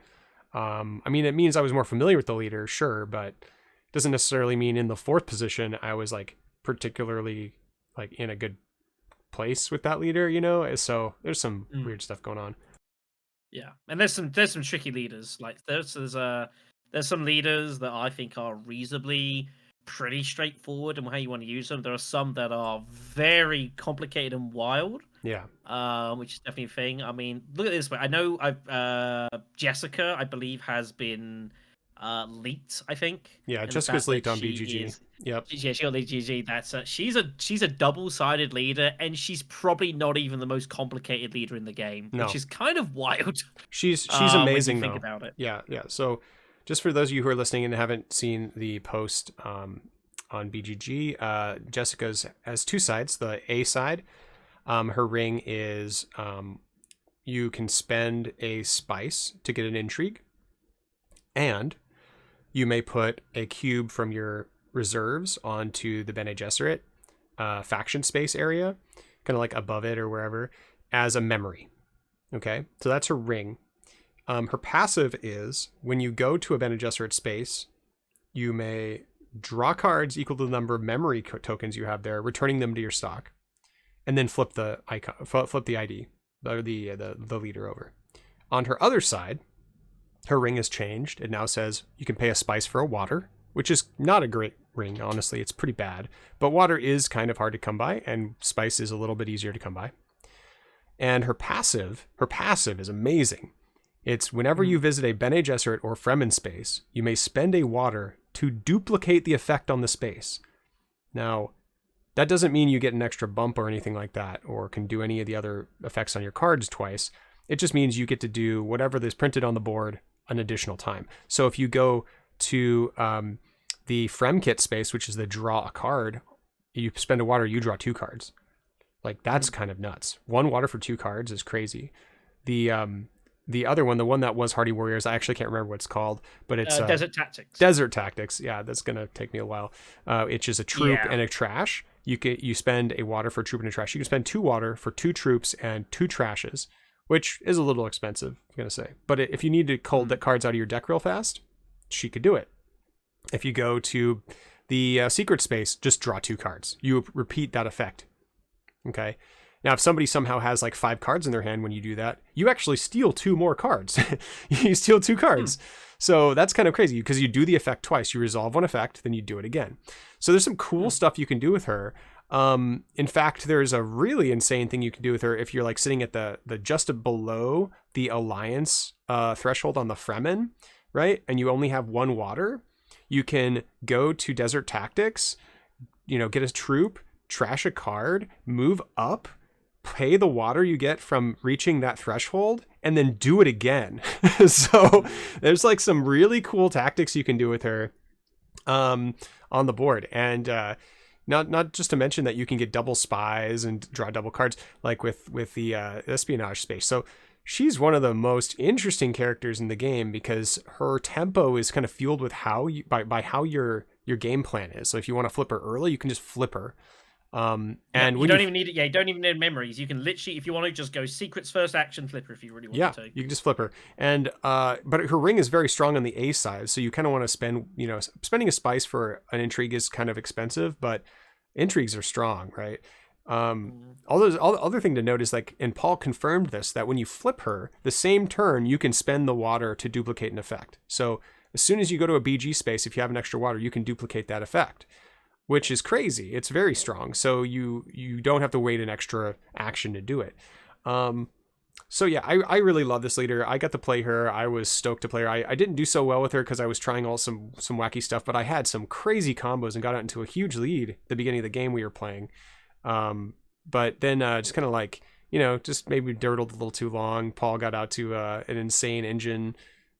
I mean, it means I was more familiar with the leader, sure, but it doesn't necessarily mean in the fourth position I was like particularly like in a good place with that leader, So there's some weird stuff going on. Yeah, and there's some tricky leaders. Like there's some leaders that I think are reasonably pretty straightforward in how you want to use them. There are some that are very complicated and wild. Yeah. Which is definitely a thing. I mean, look at this way. I know Jessica, I believe, has been leaked. I think. Yeah, Jessica's leaked on BGG. Yep. Yeah, she got leaked GG. That's she's a double-sided leader, and she's probably not even the most complicated leader in the game, which is kind of wild. She's amazing. Think about it. Yeah. So, just for those of you who are listening and haven't seen the post on BGG, Jessica's has 2 sides. The A side, her ring is you can spend a spice to get an intrigue, and you may put a cube from your reserves onto the Bene Gesserit faction space area, kind of like above it or wherever, as a memory. Okay, so that's her ring. Her passive is when you go to a Bene Gesserit space, you may draw cards equal to the number of memory tokens you have there, returning them to your stock, and then flip the icon, flip the ID, or the leader over. On her other side, her ring has changed. It now says you can pay a spice for a water, which is not a great ring, honestly. It's pretty bad. But water is kind of hard to come by, and spice is a little bit easier to come by. And her passive is amazing. It's whenever you visit a Bene Gesserit or Fremen space, you may spend a water to duplicate the effect on the space. Now, that doesn't mean you get an extra bump or anything like that, or can do any of the other effects on your cards twice. It just means you get to do whatever is printed on the board an additional time. So if you go to the Fremkit space, which is the draw a card, you spend a water, you draw 2 cards. Like, that's kind of nuts. 1 water for 2 cards is crazy. The other one, the one that was Hardy Warriors, I actually can't remember what it's called, but it's Desert Tactics. Desert Tactics. Yeah, that's gonna take me a while. It's just a troop and a trash. You spend a water for a troop and a trash. You can spend 2 water for 2 troops and 2 trashes, which is a little expensive, I'm gonna say. But if you need to cull the cards out of your deck real fast, she could do it. If you go to the secret space, just draw 2 cards. You repeat that effect. Okay. Now, if somebody somehow has like 5 cards in their hand when you do that, you actually steal 2 more cards. You steal 2 cards. So that's kind of crazy because you do the effect twice. You resolve one effect, then you do it again. So there's some cool stuff you can do with her. In fact, there's a really insane thing you can do with her if you're like sitting at the just below the alliance threshold on the Fremen, right? And you only have 1 water. You can go to Desert Tactics, get a troop, trash a card, move up, pay the water you get from reaching that threshold, and then do it again. So there's like some really cool tactics you can do with her on the board. And not just to mention that you can get double spies and draw double cards like with the espionage space. So she's one of the most interesting characters in the game because her tempo is kind of fueled with by how your game plan is. So if you want to flip her early, you can just flip her. And you don't even need it. Yeah, you don't even need memories. You can literally, if you want to, just go secrets first, action, flipper if you really want to. You can just flip her. And but her ring is very strong on the A side, so you kind of want to spend, spending a spice for an intrigue is kind of expensive, but intrigues are strong, right? All the other thing to note is and Paul confirmed this, that when you flip her, the same turn you can spend the water to duplicate an effect. So as soon as you go to a BG space, if you have an extra water, you can duplicate that effect, which is crazy. It's very strong. So you don't have to wait an extra action to do it. So yeah, I really love this leader. I got to play her. I was stoked to play her. I didn't do so well with her because I was trying some wacky stuff, but I had some crazy combos and got out into a huge lead at the beginning of the game we were playing. But then just kind of just maybe dirtled a little too long. Paul got out to an insane engine,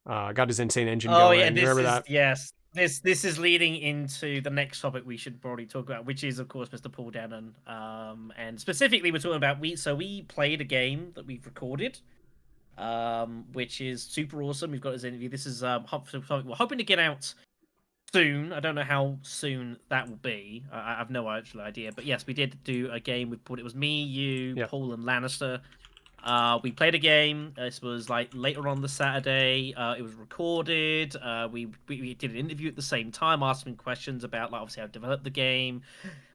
got his insane engine going. Yeah, remember that? Yes. This is leading into the next topic we should probably talk about, which is, of course, Mr. Paul Dennen. And specifically, we're talking about we played a game that we've recorded, which is super awesome. We've got his interview. This is something we're hoping to get out soon. I don't know how soon that will be. I have no actual idea. But yes, we did do a game with Paul. It was me, you, Paul, and Lannister. We played a game. This was later on the Saturday. It was recorded. We did an interview at the same time, asking questions about obviously how to develop the game,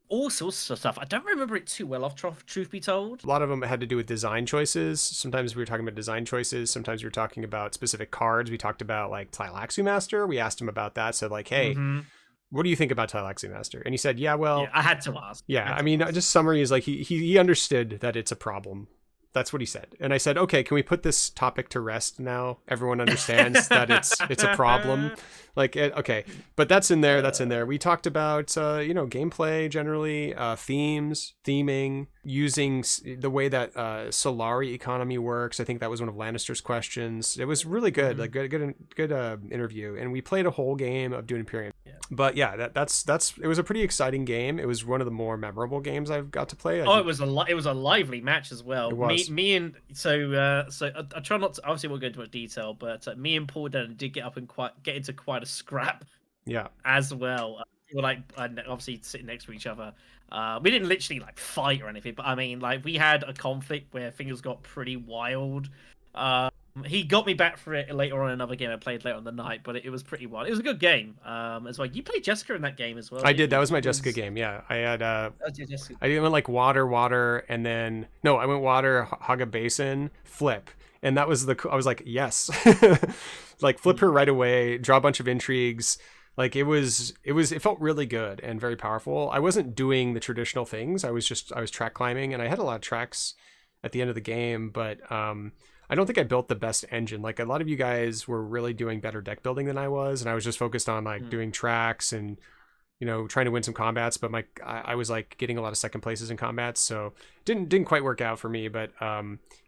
all sorts of stuff. I don't remember it too well, truth be told. A lot of them had to do with design choices. Sometimes we were talking about design choices. Sometimes we were talking about specific cards. We talked about Tleilaxu Master. We asked him about that. Said hey, what do you think about Tleilaxu Master? And he said, yeah, well, I had to ask. Yeah, just summary is he understood that it's a problem. That's what he said. And I said, okay, can we put this topic to rest now? Everyone understands that it's a problem. Okay, but that's in there. We talked about, gameplay generally, themes, theming, using the way that Solari economy works. I think that was one of Lannister's questions. It was really good, good interview. And we played a whole game of Dune Imperium. Yeah. But yeah, that's it was a pretty exciting game. It was one of the more memorable games I've got to play. It was a lively match as well. It was. Me and so I try not to, obviously we'll go into much detail, but me and Paul Dennen did get into quite a scrap. Yeah. As well. We were obviously sitting next to each other. We didn't literally fight or anything, but I mean we had a conflict where things got pretty wild. He got me back for it later on in another game I played later on the night, but it was pretty wild. It was a good game as well. You played Jessica in that game as well. I did. That was my Jessica game. Yeah, I had. I went water, and then no, I went water, hog a basin, flip, and that was I was yes, flip her right away, draw a bunch of intrigues, Like it felt really good and very powerful. I wasn't doing the traditional things. I was track climbing, and I had a lot of tracks at the end of the game, but I don't think I built the best engine. Like a lot of you guys were really doing better deck building than I was, and I was just focused on like doing tracks and trying to win some combats. But I was like getting a lot of second places in combats, so didn't quite work out for me. But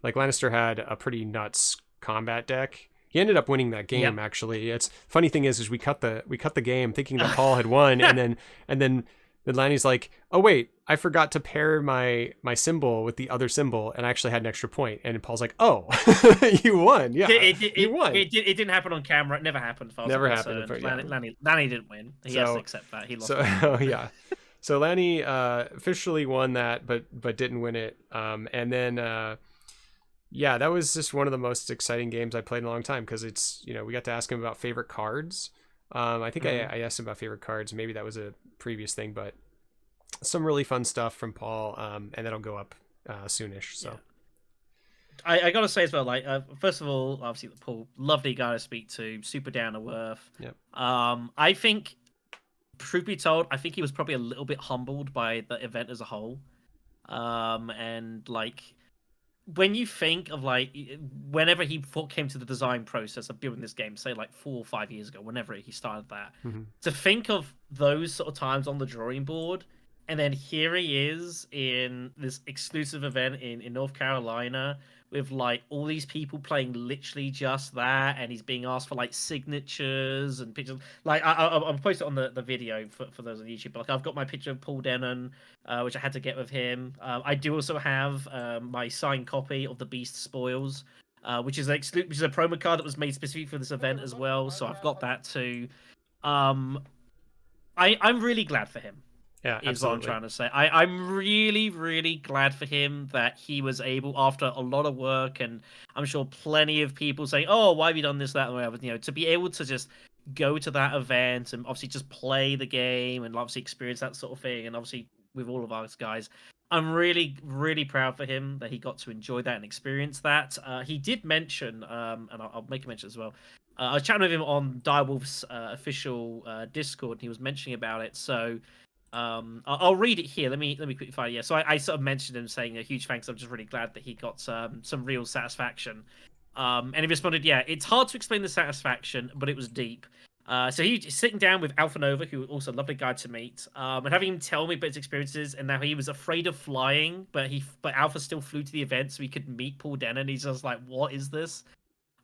like Lannister had a pretty nuts combat deck. He ended up winning that game. Yep. Actually, it's funny thing is we cut the game thinking that Paul had won, and then Lanny's like, oh wait, I forgot to pair my symbol with the other symbol, and I actually had an extra point. And Paul's like, oh, you won. Yeah, you won. It didn't happen on camera. It never happened. Never happened. But yeah. Lanny didn't win. He has to accept that. He lost. So yeah. So Lanny officially won that, but didn't win it. And then yeah, that was just one of the most exciting games I played in a long time, because it's we got to ask him about favorite cards. I think I asked him about favorite cards. Maybe that was a previous thing, but some really fun stuff from Paul, and that'll go up soonish. So I gotta say as well, like first of all, obviously Paul, lovely guy to speak to, super down to earth. Yep. I think, truth be told, I think he was probably a little bit humbled by the event as a whole, and like, when you think of like whenever he came to the design process of building this game, say like 4 or 5 years ago, whenever he started that, to think of those sort of times on the drawing board, and then here he is in this exclusive event in North Carolina with like all these people playing literally just that, and he's being asked for like signatures and pictures. Like I'll post it on the video for those on YouTube. But like I've got my picture of Paul Dennen, which I had to get with him. I do also have my signed copy of the Beast Spoils, which is a promo card that was made specifically for this event as well. So I've got that too. I'm really glad for him. Yeah, is what I'm trying to say. I'm really, really glad for him that he was able, after a lot of work, and I'm sure plenty of people saying, "Oh, why have you done this, that, and whatever?" To be able to just go to that event and obviously just play the game and obviously experience that sort of thing, and obviously with all of us guys, I'm really, really proud for him that he got to enjoy that and experience that. He did mention, and I'll make a mention as well. I was chatting with him on Direwolf's official Discord, and he was mentioning about it. So. I'll read it here. Let me quickly find it. Yeah, so I sort of mentioned him saying a huge thanks. I'm just really glad that he got some real satisfaction. And he responded, yeah, it's hard to explain the satisfaction, but it was deep. So he's sitting down with Alpha Nova, who was also a lovely guy to meet, and having him tell me about his experiences, and now he was afraid of flying, but Alpha still flew to the event so he could meet Paul Dennen. He's just like, what is this?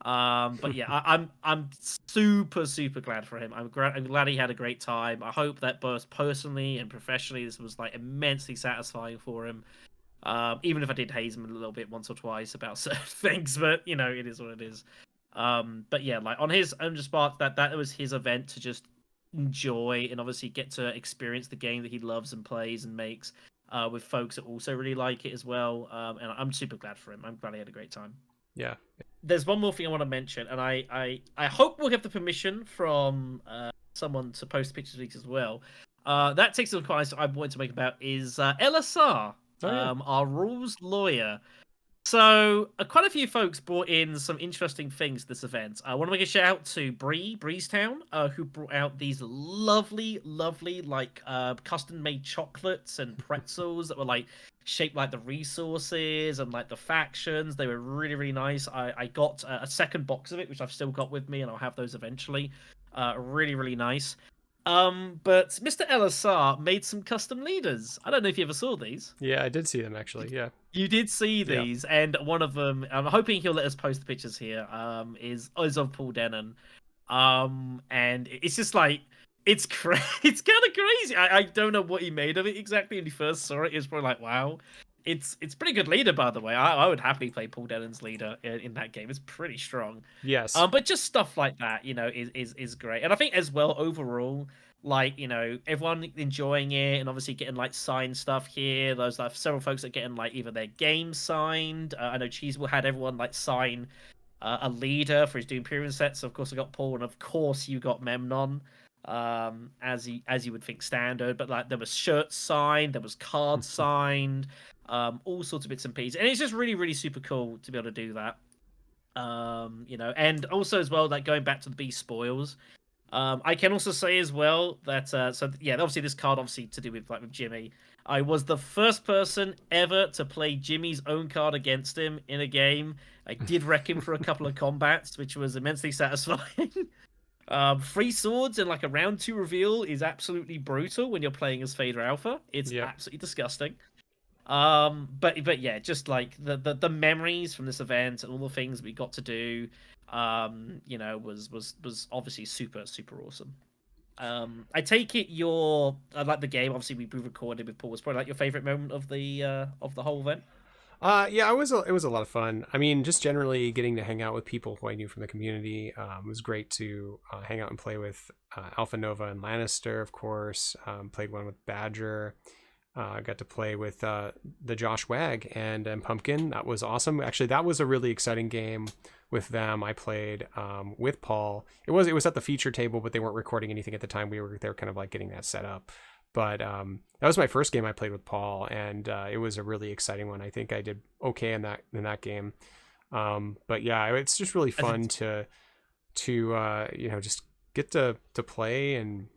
But yeah, I'm super glad for him. I'm glad he had a great time. I hope that both personally and professionally, this was like immensely satisfying for him. Even if I did haze him a little bit once or twice about certain things, but it is what it is. But yeah, like on his own part, that was his event to just enjoy and obviously get to experience the game that he loves and plays and makes with folks that also really like it as well. And I'm super glad for him. I'm glad he had a great time. Yeah. There's one more thing I want to mention, and I hope we'll get the permission from someone to post pictures of these as well. That takes some comments I wanted to make about is LSR, our rules lawyer. So quite a few folks brought in some interesting things this event. I want to make a shout out to Breezetown, who brought out these lovely like custom made chocolates and pretzels that were like shaped like the resources and like the factions. They were really, really nice. I got a second box of it, which I've still got with me, and I'll have those eventually. Really, really nice. But Mr. LSR made some custom leaders. I don't know if you ever saw these. Yeah, I did see them actually. Yeah. You did see these, and one of them, I'm hoping he'll let us post the pictures here, is of Paul Dennen. And it's just like, it's kind of crazy. I don't know what he made of it exactly when he first saw it. It was probably like, wow. It's pretty good leader, by the way. I would happily play Paul Dennen's leader in that game. It's pretty strong. Yes. But just stuff like that, is great. And I think as well, overall, like, everyone enjoying it and obviously getting like signed stuff here. There's like several folks that are getting like either their game signed. I know Cheesewell had everyone like sign a leader for his Dune Imperium set. So of course I got Paul, and of course you got Memnon. As you would think standard, but like there was shirts signed, there was cards signed, all sorts of bits and pieces, and it's just really, really super cool to be able to do that. And also as well, like going back to the Beast Spoils, I can also say as well that yeah, obviously this card obviously to do with Jimmy. I was the first person ever to play Jimmy's own card against him in a game. I did wreck him for a couple of combats, which was immensely satisfying. Free swords in like a round 2 reveal is absolutely brutal when you're playing as Vader Alpha. It's Yep. absolutely disgusting. But yeah, just like the memories from this event and all the things we got to do, was obviously super awesome. I take it I like the game. Obviously, we recorded with Paul. Was probably like your favorite moment of the whole event. Yeah, it was a lot of fun. I mean, just generally getting to hang out with people who I knew from the community was great to hang out and play with Alpha Nova and Lannister, of course. Played one with Badger. Got to play with the Josh Wag and Pumpkin. That was awesome. Actually, that was a really exciting game with them. I played with Paul. It was at the feature table, but they weren't recording anything at the time. They were kind of like getting that set up. But that was my first game I played with Paul, and it was a really exciting one. I think I did okay in that game. But yeah, it's just really fun to just get to play and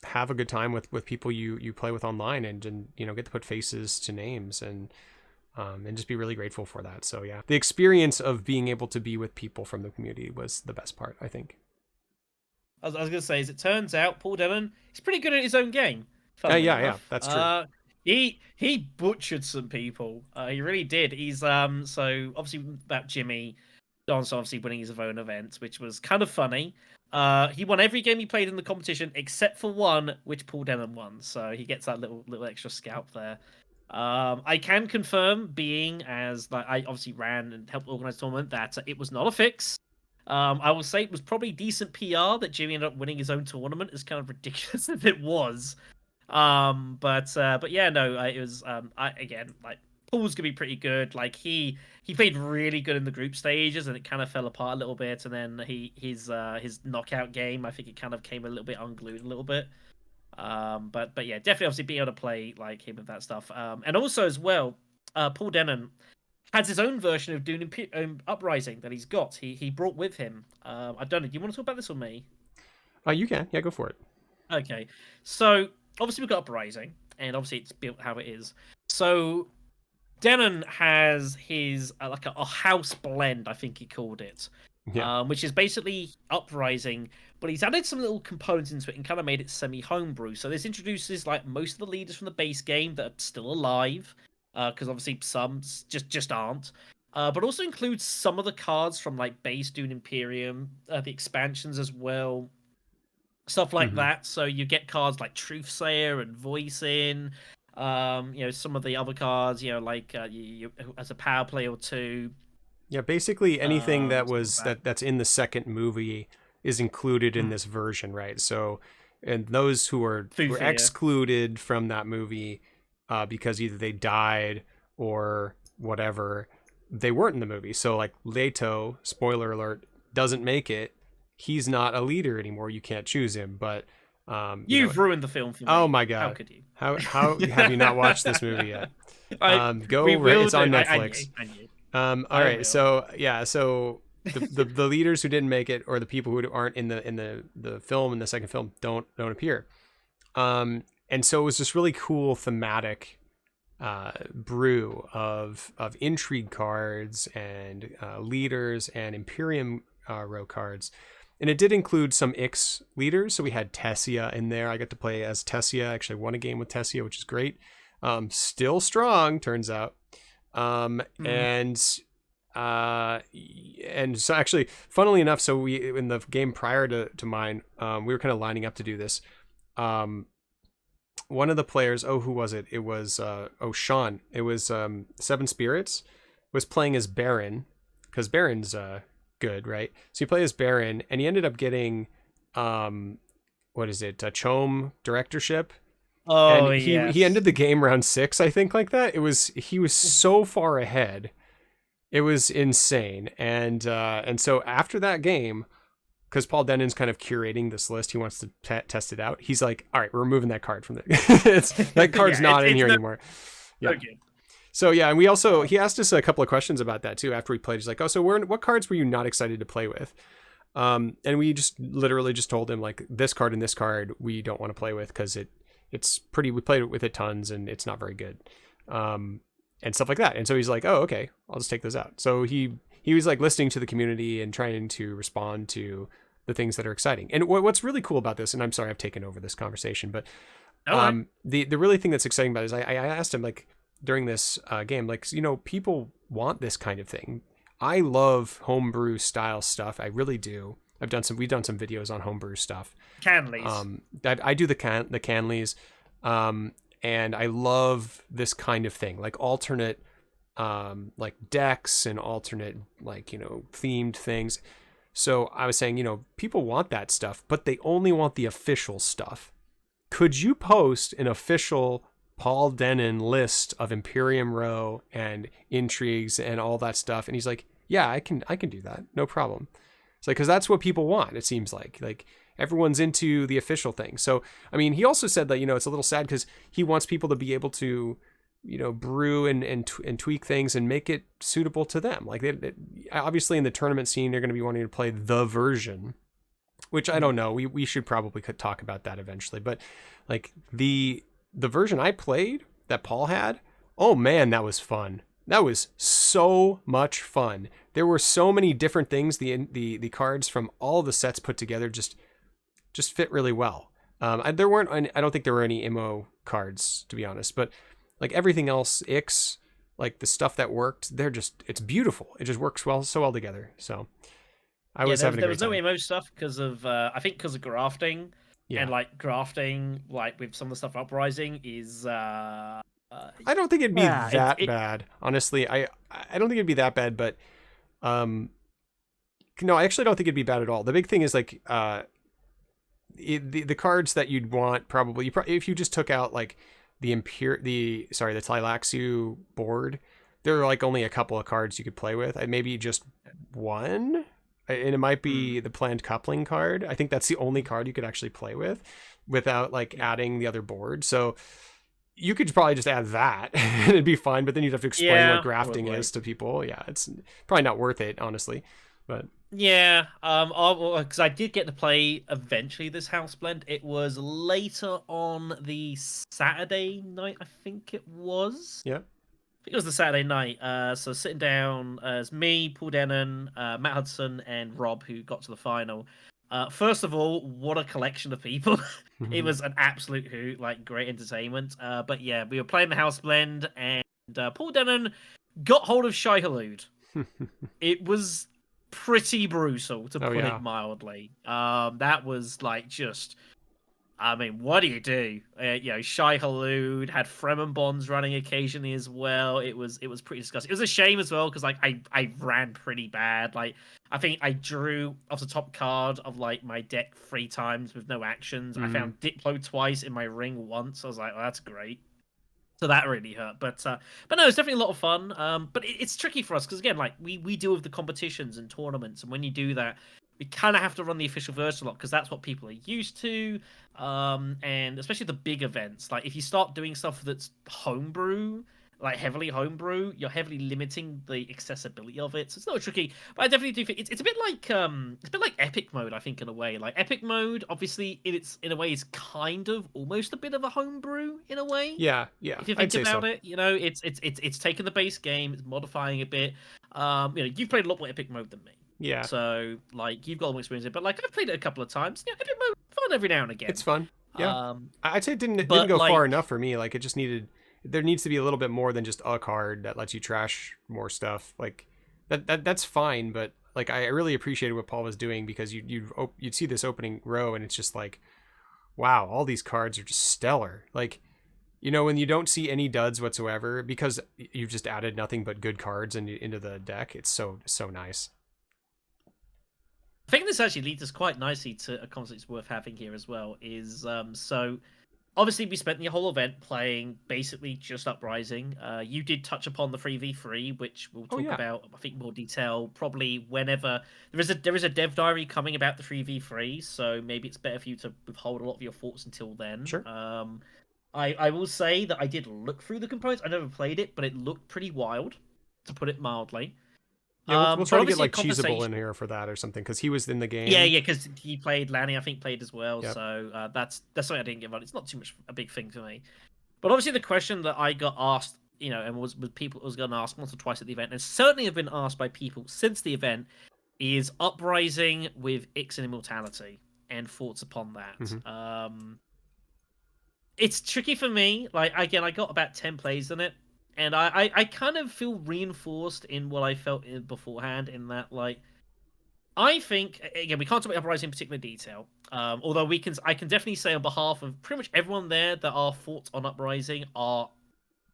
have a good time with people you play with online, and get to put faces to names, and just be really grateful for that. So yeah, the experience of being able to be with people from the community was the best part, I think. I was going to say, as it turns out, Paul Dennen is pretty good at his own game. Yeah, that's true. He butchered some people. He really did. He's so obviously about Jimmy, Don's obviously winning his own event, which was kind of funny. He won every game he played in the competition except for one, which Paul Dennen won. So he gets that little extra scalp there. I can confirm, being as like I obviously ran and helped organize the tournament, that it was not a fix. I will say it was probably decent PR that Jimmy ended up winning his own tournament, as kind of ridiculous as it was. But yeah, no, it was again, like, Paul's gonna be pretty good. Like he played really good in the group stages, and it kind of fell apart a little bit. And then his knockout game, I think it kind of came a little bit unglued a little bit. But yeah, definitely obviously being able to play like him with that stuff. And also as well, Paul Dennen has his own version of Dune Uprising that he's got. He brought with him. I don't know. Do you want to talk about this or me? You can. Yeah, go for it. Okay. So obviously we've got Uprising, and obviously it's built how it is. So Denon has his like a house blend, I think he called it, Yeah. which is basically Uprising, but he's added some little components into it and kind of made it semi-homebrew. So this introduces like most of the leaders from the base game that are still alive, because obviously some just aren't. But also includes some of the cards from like base Dune Imperium, the expansions as well, stuff like Mm-hmm. that. So you get cards like Truthsayer and Voice In. Some of the other cards, like you as a power play or two. Yeah, basically anything that's in the second movie is included in Mm. this version, right? So, and those who were Thufir. excluded from that movie because either they died or whatever, they weren't in the movie. So, like Leto, spoiler alert, doesn't make it. He's not a leader anymore. You can't choose him. But You've ruined the film for me. oh my god, How could you? How have you not watched this movie yet? Go we right. will It's on do, Netflix. I knew. All right. So yeah. So the leaders who didn't make it, or the people who aren't in the film, in the second film, don't appear. And so it was this really cool thematic brew of intrigue cards and leaders and Imperium row cards. And it did include some Ix leaders. So we had Tessia in there. I got to play as Tessia. I actually won a game with Tessia, which is great. Still strong, turns out. And so actually, funnily enough, so we, in the game prior to mine, we were kind of lining up to do this. One of the players, who was it? It was Sean. It was Seven Spirits was playing as Baron, because Baron's good, right? So he played as Baron, and he ended up getting what is it? A Chom directorship. Oh, and he ended the game round 6, I think, like that. He was so far ahead. It was insane. And so after that game, because Paul Dennen's kind of curating this list, he wants to test it out. He's like, all right, we're removing that card from there. That card's not in here anymore. Yeah. Okay. So yeah, and he asked us a couple of questions about that too after we played. He's like, oh, so what cards were you not excited to play with? And we just literally just told him like this card and this card we don't want to play with because it's pretty. We played with it tons and it's not very good, and stuff like that. And so he's like, oh okay, I'll just take those out. So he was like listening to the community and trying to respond to the things that are exciting. And what's really cool about this, and I'm sorry I've taken over this conversation, but the really thing that's exciting about it is I asked him like during this game, like, people want this kind of thing. I love homebrew style stuff. I really do. We've done some videos on homebrew stuff. Canleys. I do the Canleys. And I love this kind of thing, like alternate, like decks and alternate, like, themed things. So I was saying, people want that stuff, but they only want the official stuff. Could you post an official Paul Dennen list of Imperium Row and intrigues and all that stuff? And he's like, yeah, I can do that. No problem. It's like, cause that's what people want. It seems like everyone's into the official thing. So, I mean, he also said that, it's a little sad cause he wants people to be able to, brew and tweak things and make it suitable to them. Like obviously in the tournament scene, they're going to be wanting to play the version, which I don't know. We should probably could talk about that eventually, but like the version I played that Paul had, oh man, that was fun. That was so much fun. There were so many different things. The cards from all the sets put together just fit really well. There weren't. I don't think there were any MO cards, to be honest. But like everything else, like the stuff that worked, it's beautiful. It just works so well together. So I was having a great time. There was no MO stuff because of I think because of grafting. Yeah. And like grafting, like with some of the stuff Uprising is. I don't think it'd be that bad. Honestly, I don't think it'd be that bad, but no, I actually don't think it'd be bad at all. The big thing is like the cards that you'd want probably if you just took out like the Tleilaxu board, there are like only a couple of cards you could play with. Maybe just one. And it might be the planned coupling card. I think that's the only card you could actually play with without like adding the other board. So you could probably just add that and it'd be fine, but then you'd have to explain what grafting is to people. Yeah, it's probably not worth it, honestly. But yeah, because I did get to play eventually this house blend. It was later on the Saturday night, I think it was. Yeah. I think it was the Saturday night. So sitting down as me, Paul Dennen, Matt Hudson, and Rob, who got to the final. First of all, what a collection of people. It was an absolute hoot, like great entertainment. But yeah, we were playing the house blend, and Paul Dennen got hold of Shai Hulud. It was pretty brutal, to put it mildly. That was like just. I mean, what do you do? Shai Hulud had Fremen bonds running occasionally as well. It was pretty disgusting. It was a shame as well because like I ran pretty bad. Like I think I drew off the top card of like my deck 3 times with no actions. I found Diplo twice in my ring once. I was like, oh, that's great. So that really hurt, but no, it's definitely a lot of fun. But it's tricky for us because again, like we deal with the competitions and tournaments, and when you do that, we kind of have to run the official version a lot because that's what people are used to. And especially the big events, like if you start doing stuff that's homebrew, like heavily homebrew, you're heavily limiting the accessibility of it. So it's not tricky, but I definitely do think it's a bit like epic mode. I think in a way, like epic mode, obviously in a way is kind of almost a bit of a homebrew in a way. Yeah. If you think about it, it's taking the base game, it's modifying a bit. You've played a lot more epic mode than me. Yeah. So like you've got more experience in it, but like I've played it a couple of times. Yeah, epic mode fun every now and again. It's fun. Yeah. I'd say it didn't go far enough for me. Like it just needed. There needs to be a little bit more than just a card that lets you trash more stuff. Like that's fine, but like I really appreciated what Paul was doing because you'd see this opening row and it's just like, wow, all these cards are just stellar. Like, when you don't see any duds whatsoever because you've just added nothing but good cards into the deck. It's so nice. I think this actually leads us quite nicely to a concept that's worth having here as well. Is so obviously we spent the whole event playing basically just Uprising. You did touch upon the 3v3, which we'll talk about, I think, more detail probably whenever there is a dev diary coming about the 3v3. So maybe it's better for you to withhold a lot of your thoughts until then. Sure. I will say that I did look through the components. I never played it, but it looked pretty wild, to put it mildly. Yeah, we'll But try to get obviously a like Cheesable in conversation. here for that or something because he was in the Yeah, game. yeah, because he played Lanny, I think played as well. Yep. So that's something I didn't give on. It's not too much a big thing for me. But obviously the question that I got asked, and was with people was going to ask once or twice at the event, and certainly have been asked by people since the event, is Uprising with Ix and Immortality and thoughts upon Mm-hmm. that. It's tricky for me. Like again, I got about 10 plays in it, and I kind of feel reinforced in what I felt in beforehand. In that, like, I think again we can't talk about Uprising in particular detail. Although I can definitely say on behalf of pretty much everyone there that our thoughts on Uprising are,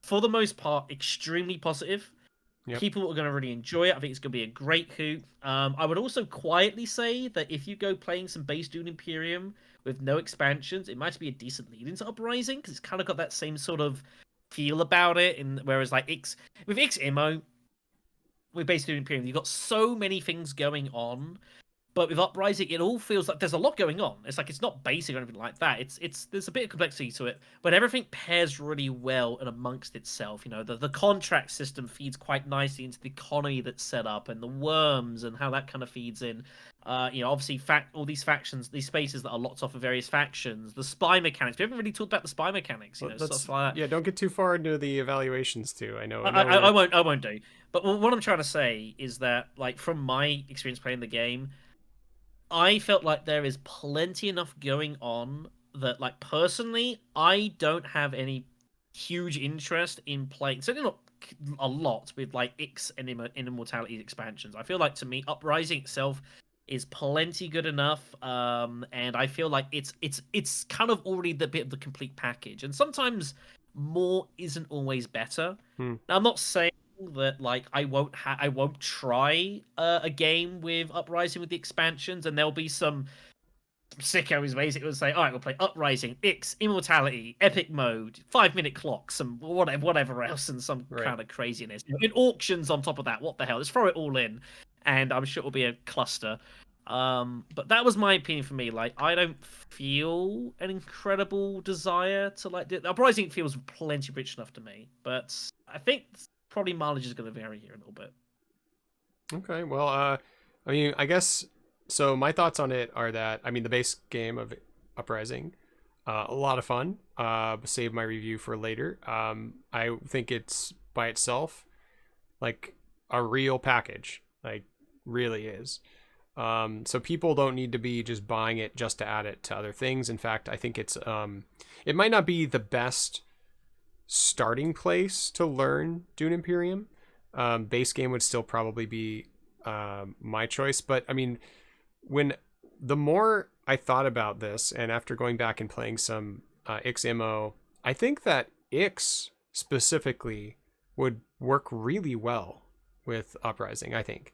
for the most part, extremely positive. Yep. People are going to really enjoy it. I think it's going to be a great hoot. I would also quietly say that if you go playing some base Dune Imperium with no expansions, it might be a decent lead into Uprising because it's kind of got that same sort of feel about it. And whereas like with X Immo, with base Dune Imperium, you've got so many things going on. But with Uprising, it all feels like there's a lot going on. It's like it's not basic or anything like that. It's there's a bit of complexity to it, but everything pairs really well and amongst itself. The contract system feeds quite nicely into the economy that's set up and the worms and how that kind of feeds in. Obviously, all these factions, these spaces that are locked off of various factions, the spy mechanics. We haven't really talked about the spy mechanics. Stuff like that. Yeah, don't get too far into the evaluations too. I know. I won't. I won't do. But what I'm trying to say is that, like, from my experience playing the game, I felt like there is plenty enough going on that, like, personally, I don't have any huge interest in playing. Certainly not a lot with like Ix and Immortality expansions. I feel like to me, Uprising itself is plenty good enough, and I feel like it's kind of already the bit of the complete package. And sometimes more isn't always better. Hmm. Now, I'm not saying that like I won't try a game with Uprising with the expansions, and there'll be some sickos basically will say, all right, we'll play Uprising, Ix, Immortality, Epic Mode, 5-minute clocks, and whatever else, and some Right. kind of craziness. In auctions on top of that, what the hell? Let's throw it all in, and I'm sure it'll be a cluster. But that was my opinion for me. Like, I don't feel an incredible desire to like. Uprising feels plenty rich enough to me, but I think probably mileage is going to vary here a little bit. Okay. Well, I mean, I guess so. My thoughts on it are that I mean, the base game of Uprising, a lot of fun. Save my review for later. I think it's by itself like a real package. Like, really is. So people don't need to be just buying it just to add it to other things. In fact, I think it might not be the best starting place to learn Dune Imperium. Base game would still probably be my choice, but I mean, the more I thought about this, and after going back and playing some XMO, I think that Ix specifically would work really well with Uprising. I think.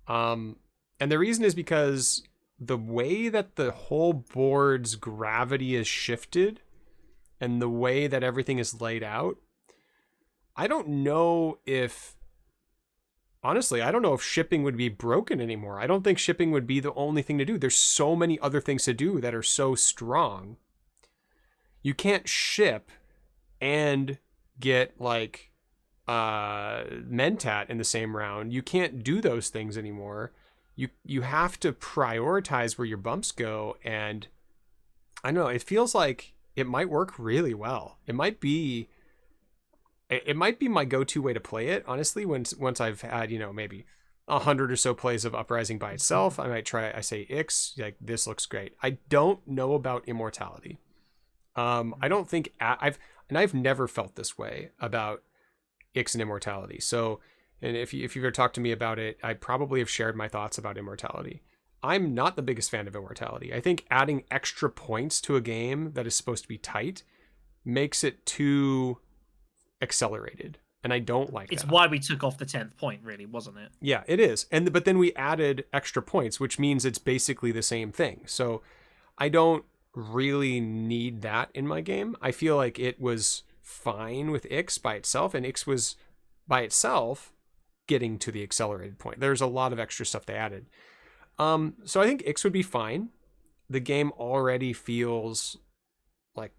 And the reason is because the way that the whole board's gravity is shifted and the way that everything is laid out, I don't know if shipping would be broken anymore. I don't think shipping would be the only thing to do. There's so many other things to do that are so strong. You can't ship and get like Mentat in the same round. You can't do those things anymore. You have to prioritize where your bumps go, and I don't know, it feels like it might work really well. It might be my go-to way to play it, honestly. Once I've had, maybe 100 or so plays of Uprising by itself, I might try. I say Ix, like, this looks great. I don't know about Immortality. I don't think I've never felt this way about Ix and Immortality. So, and if you've ever talked to me about it, I probably have shared my thoughts about Immortality. I'm not the biggest fan of Immortality. I think adding extra points to a game that is supposed to be tight makes it too accelerated, and I don't like it's that. why we took off the 10th point, really, wasn't it? Yeah, it is. But then we added extra points, which means it's basically the same thing. So I don't really need that in my game. I feel like it was fine with Ix by itself, and Ix was by itself getting to the accelerated point. There's a lot of extra stuff they added. So I think Ix would be fine. The game already feels like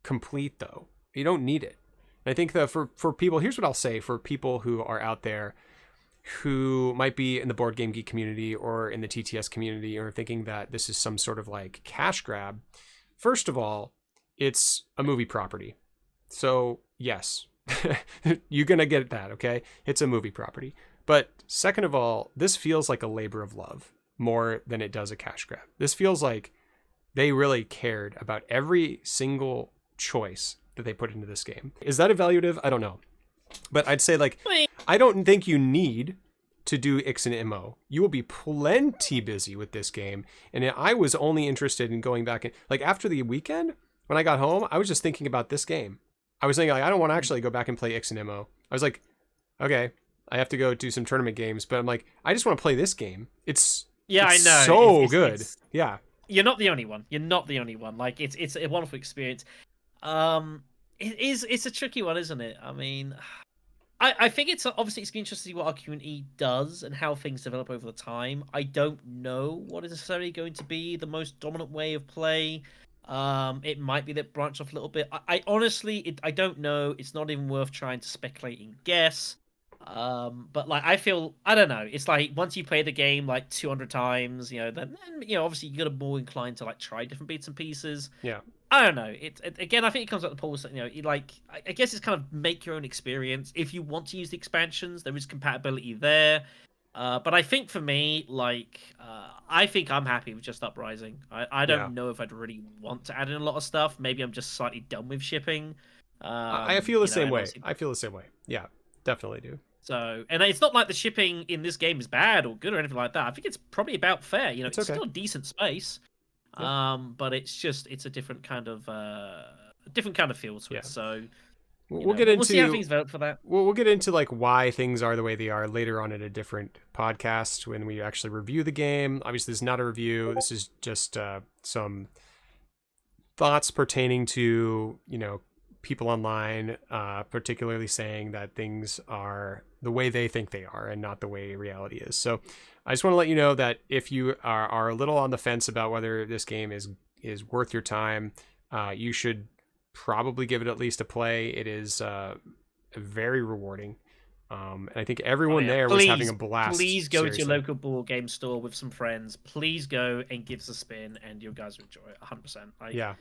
complete, though. You don't need it. I think that for people, here's what I'll say for people who are out there who might be in the board game geek community or in the TTS community are thinking that this is some sort of like cash grab, first of all, it's a movie property. So yes, you're going to get that. Okay. It's a movie property. But second of all, this feels like a labor of love more than it does a cash grab. This feels like they really cared about every single choice that they put into this game. Is that evaluative? I don't know. But I'd say, like, I don't think you need to do Ix and Mo. You will be plenty busy with this game. And I was only interested in going back and, like, after the weekend, when I got home, I was just thinking about this game. I was thinking, like, I don't want to actually go back and play Ix and Mo. I was like, okay, I have to go do some tournament games, but I'm like, I just want to play this game. It's I know. So good. Yeah. You're not the only one. You're not the only one. Like, it's a wonderful experience. It's a tricky one, isn't it? I mean, I think it's obviously it's interesting to see what our community does and how things develop over the time. I don't know what is necessarily going to be the most dominant way of play. It might be that branch off a little bit. I honestly, I don't know. It's not even worth trying to speculate and guess. But like, I don't know. It's like once you play the game like 200 times, then obviously you're gonna more inclined to like try different bits and pieces. Yeah. I don't know. It again, I think it comes out the Paul saying, I guess it's kind of make your own experience. If you want to use the expansions, there is compatibility there. But I think for me, like, I think I'm happy with just Uprising. I don't know if I'd really want to add in a lot of stuff. Maybe I'm just slightly done with shipping. I feel the same way. I feel the same way. Yeah, definitely do. So, and it's not like the shipping in this game is bad or good or anything like that. I think it's probably about fair. It's okay. still a decent space. Yeah. But it's a different kind of feel to it. So we'll get into we'll see how things vote for that. We'll get into like why things are the way they are later on in a different podcast when we actually review the game. Obviously, this is not a review. This is just some thoughts pertaining to people online, particularly saying that things are the way they think they are and not the way reality is. So I just want to let you know that if you are a little on the fence about whether this game is worth your time, you should probably give it at least a play. It is very rewarding. And I think everyone there was having a blast. Please go to your local board game store with some friends. Please go and give us a spin, and you guys will enjoy it 100%. Yeah.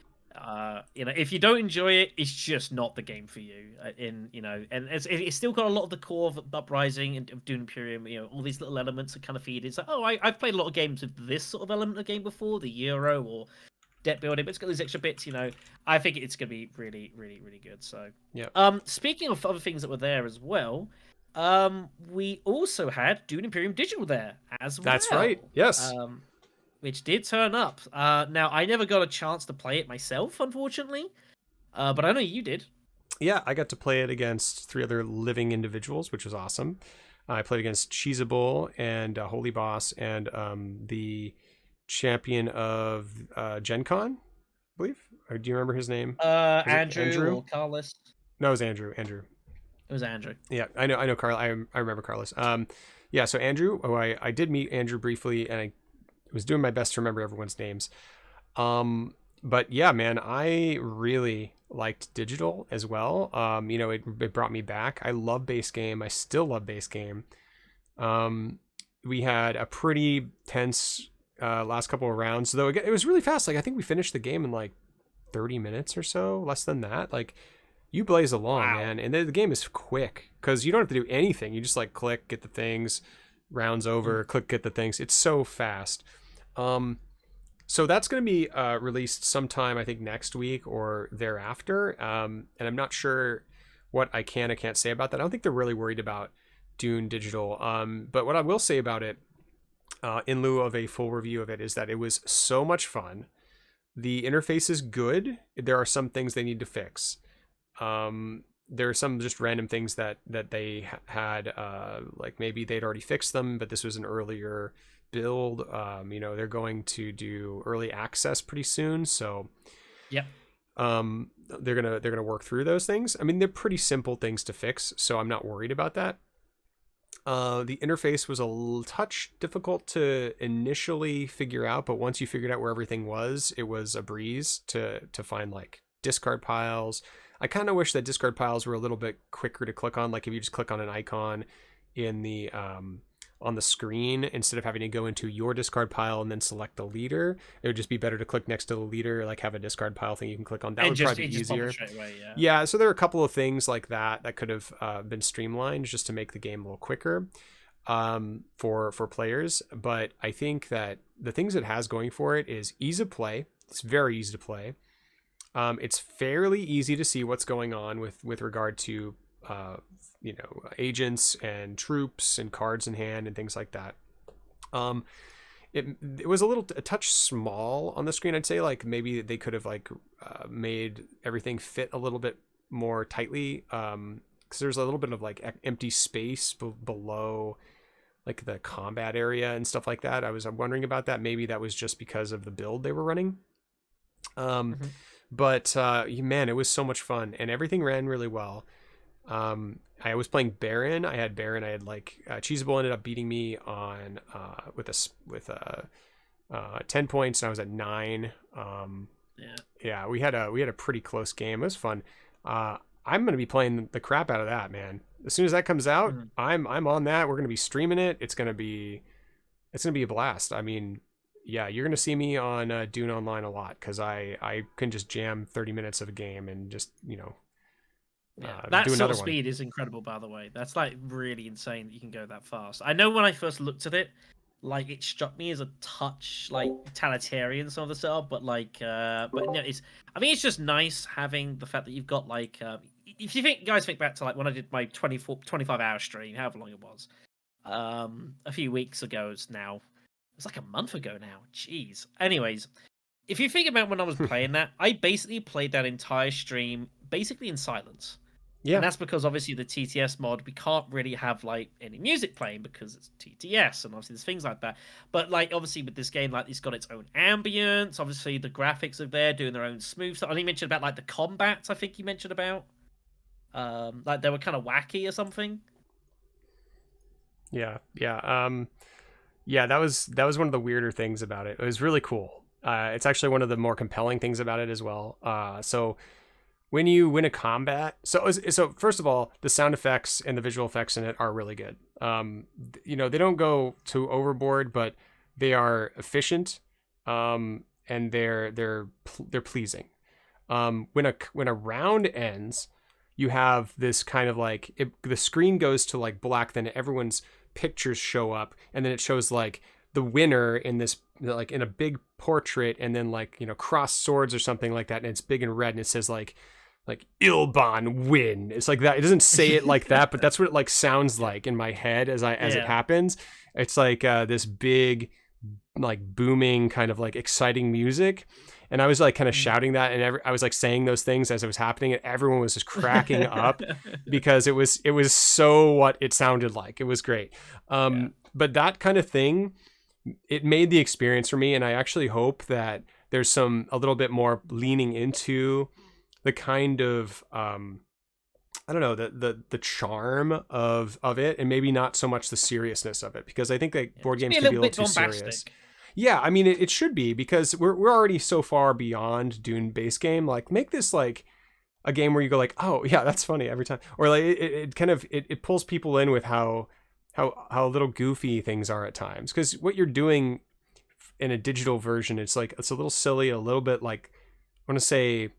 If you don't enjoy it, it's just not the game for you. And it's still got a lot of the core of Uprising and of Dune Imperium. All these little elements that kind of feed. It's like, I've played a lot of games with this sort of element of game before, the Euro or deck building, but it's got these extra bits. I think it's gonna be really, really, really good. So yeah. Speaking of other things that were there as well, we also had Dune Imperium Digital there as well. That's right. Yes. Which did turn up. Now, I never got a chance to play it myself, unfortunately. But I know you did. Yeah, I got to play it against 3 other living individuals, which was awesome. I played against Cheesable and Holy Boss and the champion of Gen Con, I believe. Or do you remember his name? Andrew or Carlos? No, it was Andrew. It was Andrew. Yeah, I know Carl. I remember Carlos. Yeah, so Andrew, I did meet Andrew briefly, and I was doing my best to remember everyone's names. But yeah, man, I really liked digital as well. It brought me back. I love base game. I still love base game. We had a pretty tense last couple of rounds, though it was really fast. Like, I think we finished the game in like 30 minutes or so, less than that. Like, you blaze along, wow. Man. And the game is quick because you don't have to do anything. You just like click, get the things, rounds over, click, get the things. It's so fast. So that's going to be released sometime, I think, next week or thereafter. And I'm not sure what I can't say about that. I don't think they're really worried about Dune Digital. But what I will say about it, in lieu of a full review of it, is that it was so much fun. The interface is good. There are some things they need to fix. There are some just random things that they had, like maybe they'd already fixed them, but this was an earlier build. They're going to do early access pretty soon, so yep. They're gonna work through those things. I mean, they're pretty simple things to fix, so I'm not worried about that. The interface was a touch difficult to initially figure out, but once you figured out where everything was, it was a breeze to find like discard piles. I kind of wish that discard piles were a little bit quicker to click on. Like if you just click on an icon, in the on the screen instead of having to go into your discard pile and then select the leader. It would just be better to click next to the leader, like have a discard pile thing you can click on. That And would just probably it be just popped easier. straight away, yeah. Yeah, so there are a couple of things like that could have been streamlined just to make the game a little quicker for players. But I think that the things it has going for it is ease of play. It's very easy to play. It's fairly easy to see what's going on with regard to agents and troops and cards in hand and things like that. It was a touch small on the screen. I'd say like maybe they could have like made everything fit a little bit more tightly, because there's a little bit of like empty space below like the combat area and stuff like that. I'm wondering about that. Maybe that was just because of the build they were running. But man, it was so much fun and everything ran really well. I was playing Baron. I had like Cheesable ended up beating me on with 10 points, and I was at 9. Yeah, we had a pretty close game. It was fun. I'm gonna be playing the crap out of that, man. As soon as that comes out, I'm on that. We're gonna be streaming it. It's gonna be a blast. I mean, yeah, you're gonna see me on Dune Online a lot because I can just jam 30 minutes of a game and just that do sort another of speed is incredible, by the way. That's like really insane that you can go that fast. I know when I first looked at it, like it struck me as a touch like totalitarian some of the setup, but like but no, it's just nice having the fact that you've got like if you guys think back to like when I did my 25-hour stream, however long it was, a few weeks ago now. It was like a month ago now. Jeez. Anyways, if you think about when I was playing that, I basically played that entire stream basically in silence. Yeah. And that's because obviously the TTS mod, we can't really have like any music playing because it's TTS and obviously there's things like that. But like obviously with this game, like it's got its own ambience. Obviously the graphics are there doing their own smooth stuff. I think you mentioned about like the combats, I think you mentioned about. Like they were kind of wacky or something. Yeah. Yeah, that was one of the weirder things about it. It was really cool. It's actually one of the more compelling things about it as well. So when you win a combat, so first of all, the sound effects and the visual effects in it are really good. They don't go too overboard, but they are efficient, and they're pleasing. When a round ends, you have this kind of like the screen goes to like black, then everyone's pictures show up, and then it shows like the winner in this like in a big portrait, and then like crossed swords or something like that, and it's big and red, and it says like Ilban win. It's like that. It doesn't say it like that, but that's what it like sounds like in my head as it happens. It's like this big like booming kind of like exciting music, and I was like kind of shouting that, and I was like saying those things as it was happening, and everyone was just cracking up because it was so what it sounded like. It was great. But that kind of thing, it made the experience for me, and I actually hope that there's a little bit more leaning into the kind of I don't know, the charm of it, and maybe not so much the seriousness of it, because I think that board games can be a little too serious. Yeah, I mean it should be, because we're already so far beyond Dune base game. Like make this like a game where you go like, oh yeah, that's funny every time, or like it kind of it pulls people in with how little goofy things are at times, because what you're doing in a digital version, it's like it's a little silly, a little bit like I want to say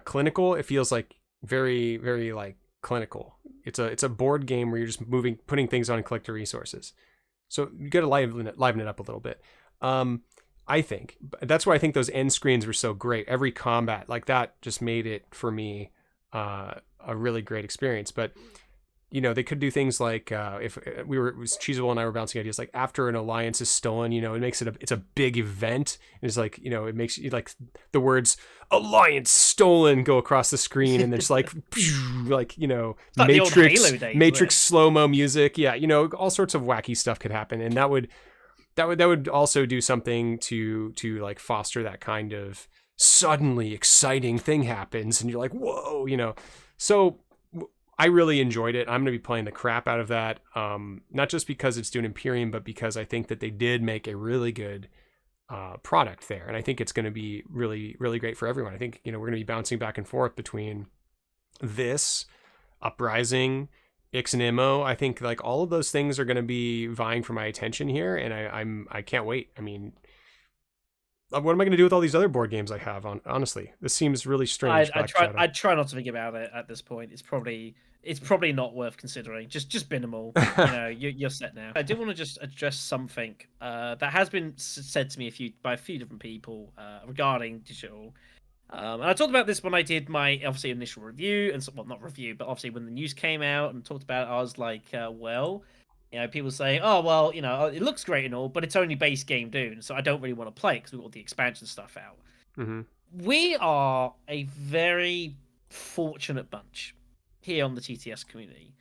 clinical. It feels like very very like clinical. It's a board game where you're just putting things on and collecting resources, so you got to liven it up a little bit. I think that's why I think those end screens were so great. Every combat like that just made it for me a really great experience. But they could do things like if it was Cheesable and I were bouncing ideas, like after an alliance is stolen, it makes it's a big event. It's like, it makes you like the words "alliance stolen" go across the screen, and there's like like Matrix slow-mo music. Yeah, all sorts of wacky stuff could happen, and that would also do something to like foster that kind of suddenly exciting thing happens, and you're like, whoa, So I really enjoyed it. I'm going to be playing the crap out of that. Not just because it's Dune Imperium, but because I think that they did make a really good product there. And I think it's going to be really, really great for everyone. I think, we're going to be bouncing back and forth between this, Uprising, Ix and Immo. I think like all of those things are going to be vying for my attention here, and I can't wait. I mean, what am I going to do with all these other board games I have? Honestly, this seems really strange. Black Shadow. I'd try not to think about it at this point. It's probably not worth considering. Just bin them all. You know, you're set now. I do want to just address something that has been said to me by a few different people regarding digital. And I talked about this when I did my obviously initial review, and well, not review, but obviously when the news came out and talked about it, I was like, well, you know, people saying, oh, well, you know, it looks great and all, but it's only base game Dune, so I don't really want to play because we've got the expansion stuff out. Mm-hmm. We are a very fortunate bunch here on the TTS community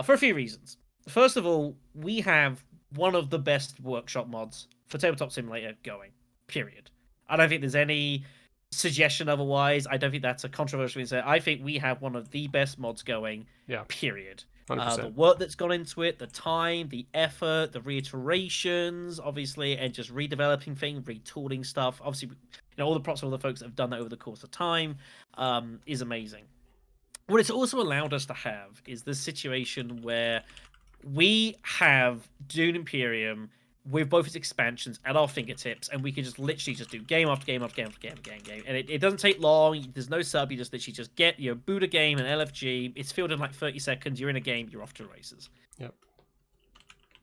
for a few reasons. First of all, we have one of the best workshop mods for Tabletop Simulator going, period. I don't think there's any suggestion otherwise. I don't think that's a controversial thing to say. I think we have one of the best mods going, period. The work that's gone into it, the time, the effort, the reiterations, obviously, and just redeveloping things, retooling stuff. Obviously, you know, all the props of all the folks that have done that over the course of time is amazing. What it's also allowed us to have is this situation where we have Dune Imperium with both its expansions at our fingertips, and we can just literally just do game after game after game after game after game. And it doesn't take long. There's no sub. You just literally just get your boot a game and LFG. It's filled in like 30 seconds. You're in a game. You're off to races. Yep.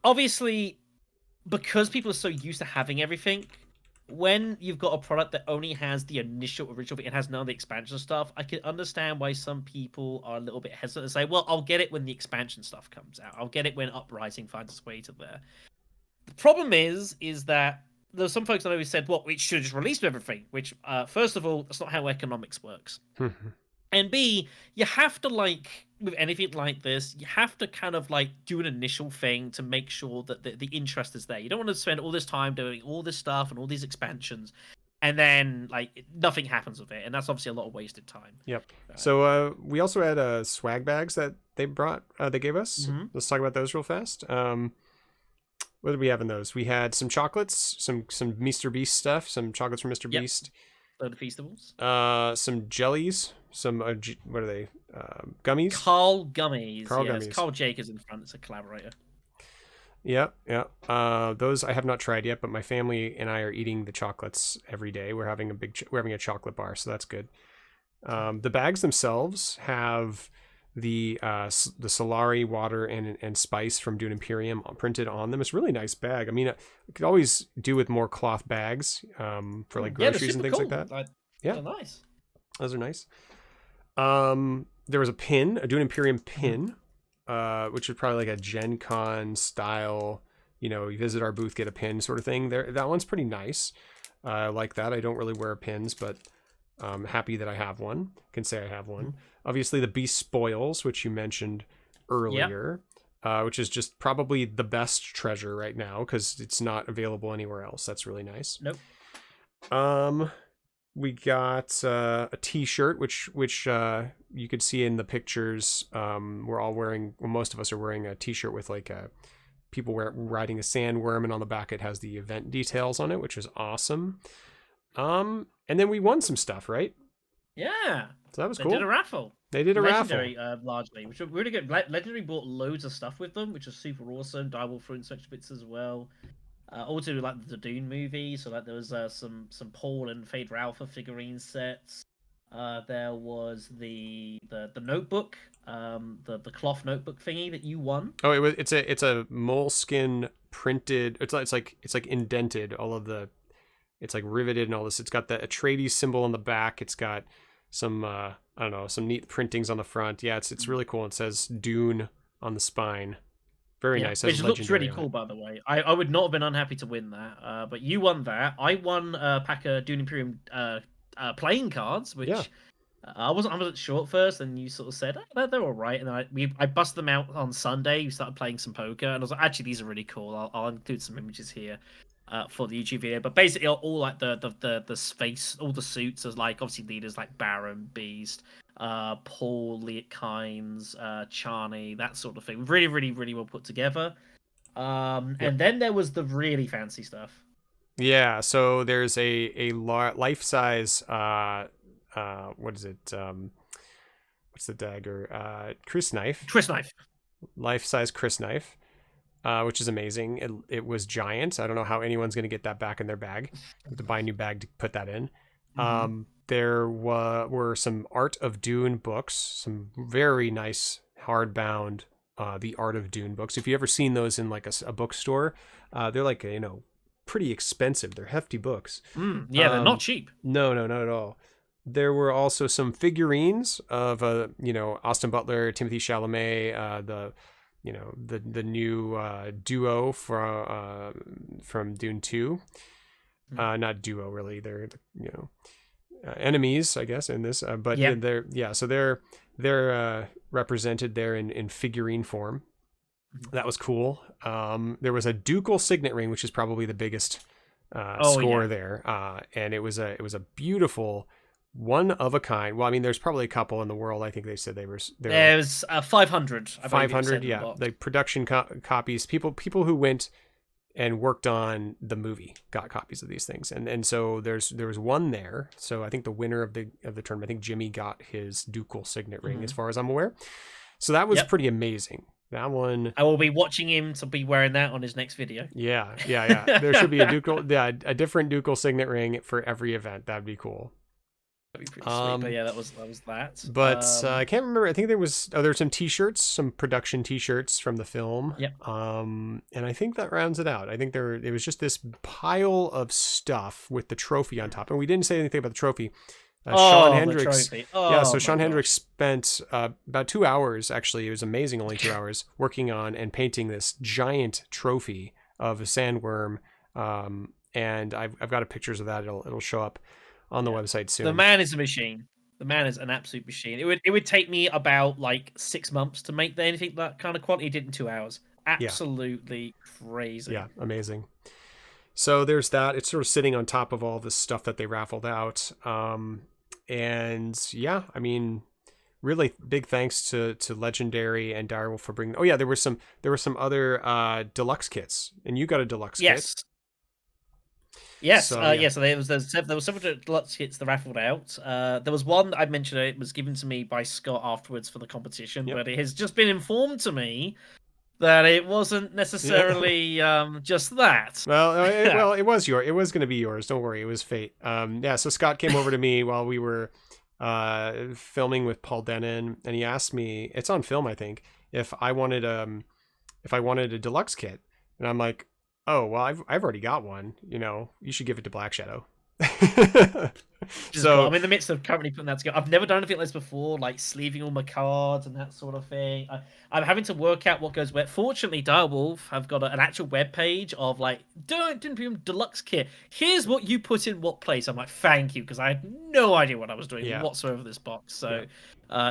Obviously, because people are so used to having everything, when you've got a product that only has the initial original thing, it has none of the expansion stuff, I can understand why some people are a little bit hesitant to say, well, I'll get it when the expansion stuff comes out. I'll get it when Uprising finds its way to there. The problem is that there's some folks that always said, well, it should just release everything, which, first of all, that's not how economics works. And B, you have to, like, with anything like this, you have to kind of, like, do an initial thing to make sure that the interest is there. You don't want to spend all this time doing all this stuff and all these expansions, and then, like, nothing happens with it. And that's obviously a lot of wasted time. Yep. So we also had swag bags that they gave us. Mm-hmm. Let's talk about those real fast. What did we have in those? We had some chocolates, some Mr. Beast stuff, some chocolates from Mr. Beast. Load of Feastables. Some jellies, some what are they? Gummies. Carl Gummies. Gummies. Carl Jacobs in front. It's a collaborator. Yeah. Those I have not tried yet, but my family and I are eating the chocolates every day. We're having a chocolate bar, so that's good. The bags themselves have the Solari water and spice from Dune Imperium printed on them. It's a really nice bag. I mean, I could always do with more cloth bags for like groceries and things like that. They're nice. Those are nice. There was a pin, a Dune Imperium pin, which is probably like a Gen Con style, you know, you visit our booth, get a pin sort of thing. That one's pretty nice. I like that. I don't really wear pins, but I'm happy that I have one. Can say I have one. Obviously, the Beast Spoils, which you mentioned earlier, which is just probably the best treasure right now because it's not available anywhere else. That's really nice. Nope. We got a T-shirt, which you could see in the pictures. We're all wearing. Well, most of us are wearing a T-shirt with like people riding a sandworm, and on the back it has the event details on it, which is awesome. And then we won some stuff, right? Yeah. So that was cool. They did a raffle. Legendary, largely, which was really good. Legendary bought loads of stuff with them, which was super awesome. Direwolf threw in such bits as well. Also, like the Dune movie, so like there was some Paul and Fade Ralpha figurine sets. There was the notebook, the cloth notebook thingy that you won. Oh, it's a moleskin printed. It's like indented. All of the, it's like riveted and all this. It's got the Atreides symbol on the back. It's got some I don't know, some neat printings on the front. Yeah, it's really cool. It says Dune on the spine. Very nice. Which looks really cool, by the way. I would not have been unhappy to win that. But you won that. I won a pack of Dune Imperium playing cards, which I wasn't sure at first, and you sort of said, oh, they're all right. And I busted them out on Sunday. We started playing some poker, and I was like, actually, these are really cool. I'll include some images here for the YouTube video. But basically, all like the space, all the suits as like obviously leaders like Baron, Beast, Paul, Liet Kynes, Charney, that sort of thing. Really, really, really well put together. And then there was the really fancy stuff. Yeah, so there's a life-size what is it? What's the dagger? Chris knife. life-size Chris knife, which is amazing. It was giant. I don't know how anyone's going to get that back in their bag. You have to buy a new bag to put that in. Mm-hmm. There were some Art of Dune books, some very nice hardbound The Art of Dune books. If you ever seen those in like a bookstore, they're like pretty expensive. They're hefty books. Yeah, they're not cheap. No, no, not at all. There were also some figurines of Austin Butler, Timothy Chalamet, the new duo from Dune 2. Not duo really. They're enemies, I guess, in this. But Yeah. they're represented there in figurine form. That was cool. There was a ducal signet ring, which is probably the biggest score there, and it was a beautiful, one of a kind. Well, I mean, there's probably a couple in the world. I think they said There was 500. 500, yeah. The production copies. People who went and worked on the movie got copies of these things, and so there was one there. So I think the winner of the tournament, I think Jimmy got his ducal signet ring, as far as I'm aware. So that was pretty amazing. That one, I will be watching him to be wearing that on his next video. Yeah. There should be a different ducal signet ring for every event. That'd be cool. That'd be pretty sweet. But yeah, that was that. But I can't remember. I think there was some T-shirts, some production T-shirts from the film. Yep. And I think that rounds it out. I think it was just this pile of stuff with the trophy on top, and we didn't say anything about the trophy. Sean Hendricks. So Sean Hendricks spent about 2 hours. Actually, it was amazing. Only 2 hours working on and painting this giant trophy of a sandworm. And I've got pictures of that. It'll show up on the website soon. The man is a machine. The man is an absolute machine. It would take me about like 6 months to make anything that kind of quality. He did in 2 hours. Absolutely crazy. Yeah, amazing. So there's that. It's sort of sitting on top of all this stuff that they raffled out. And yeah, I mean, really big thanks to Legendary and Direwolf for bringing. Oh yeah, there were some other deluxe kits, and you got a deluxe kit. Yes. So there were several deluxe kits that raffled out. There was one I mentioned. It was given to me by Scott afterwards for the competition, but it has just been informed to me that it wasn't necessarily just that. Well, it was yours. It was going to be yours. Don't worry, it was fate. So Scott came over to me while we were filming with Paul Dennen, and he asked me, it's on film, I think, if I wanted a deluxe kit, and I'm like, oh well, I've already got one. You should give it to Black Shadow. So I'm in the midst of currently putting that together. I've never done anything like this before, like sleeving all my cards and that sort of thing. I'm having to work out what goes where. Fortunately, Direwolf have got an actual web page of like Dune Imperium Deluxe Kit. Here's what you put in what place. I'm like, thank you, because I had no idea what I was doing whatsoever with this box. So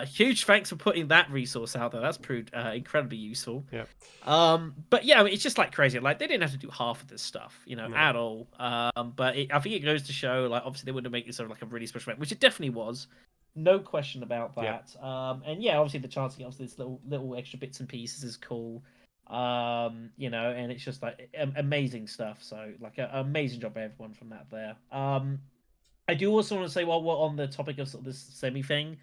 huge thanks for putting that resource out there. That's proved incredibly useful. Yeah. But yeah, I mean, it's just like crazy. Like they didn't have to do half of this stuff, at all. But I think it goes to show, like, obviously they wouldn't make this sort of like a really special event, which it definitely was, no question about that. And yeah, obviously the chance to get this little extra bits and pieces is cool. And it's just like amazing stuff. So like an amazing job by everyone from that there. I do also want to say, while we're on the topic of sort of this semi thing,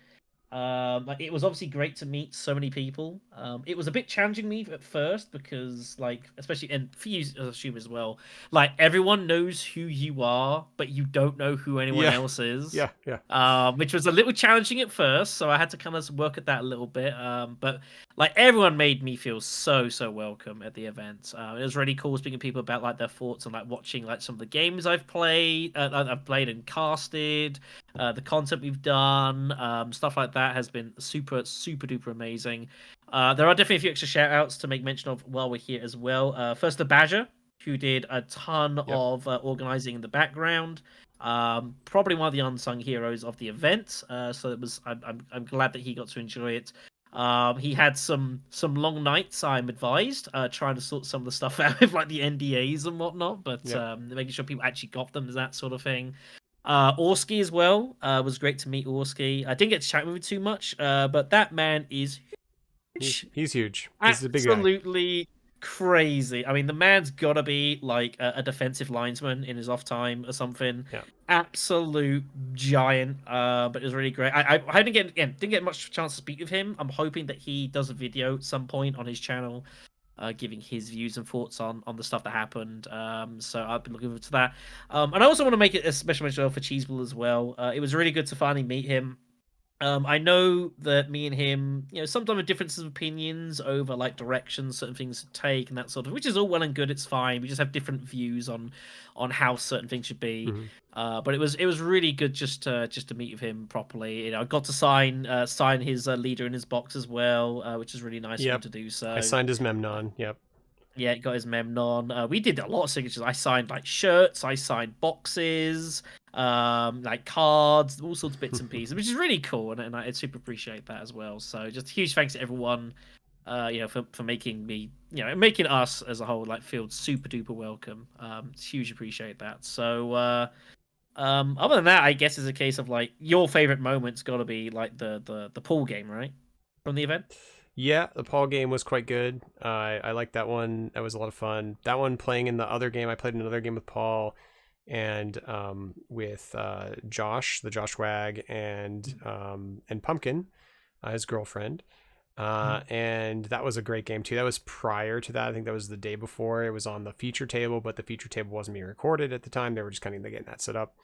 it was obviously great to meet so many people. It was a bit challenging me at first because, like, especially, and for you, I assume as well, like everyone knows who you are, but you don't know who anyone else is. Which was a little challenging at first, so I had to kind of work at that a little bit. But like everyone made me feel so welcome at the event. It was really cool speaking to people about like their thoughts on like watching like some of the games I've played and casted, the content we've done, stuff like that has been super duper amazing. There are definitely a few extra shout outs to make mention of while we're here as well. First, the Badger, who did a ton of organizing in the background. Probably one of the unsung heroes of the event. So it was. I'm glad that he got to enjoy it. He had some long nights, I'm advised, trying to sort some of the stuff out with like the NDAs and whatnot, but making sure people actually got them, that sort of thing. Orski as well. Was great to meet Orski. I didn't get to chat with him too much, but that man is huge. He's huge. He's a big guy. Absolutely crazy. I mean, the man's got to be like a defensive linesman in his off time or something. Yeah. Absolute giant. But it was really great. I didn't get much chance to speak with him. I'm hoping that he does a video at some point on his channel, giving his views and thoughts on the stuff that happened. So I've been looking forward to that. And I also want to make it a special mention for Cheeseable as well. It was really good to finally meet him. I know that me and him, sometimes have differences of opinions over like directions certain things to take and that sort of, which is all well and good. It's fine. We just have different views on how certain things should be. But it was really good just to meet with him properly. I got to sign his leader in his box as well, which is really nice of him to do. So I signed his Memnon. Yep. Yeah, got his Memnon. We did a lot of signatures. I signed like shirts, I signed boxes, like cards, all sorts of bits and pieces, which is really cool, and I super appreciate that as well. So just huge thanks to everyone, for making me, making us as a whole like feel super duper welcome. Huge appreciate that. So other than that, I guess it's a case of like your favorite moment's got to be like the pool game, right, from the event. Yeah, the Paul game was quite good. I liked that one. That was a lot of fun. That one playing in the other game, I played another game with Paul and with Josh, the Josh Wag, and Pumpkin, his girlfriend. And that was a great game too. That was prior to that. I think that was the day before. It was on the feature table, but the feature table wasn't being recorded at the time. They were just kind of getting that set up.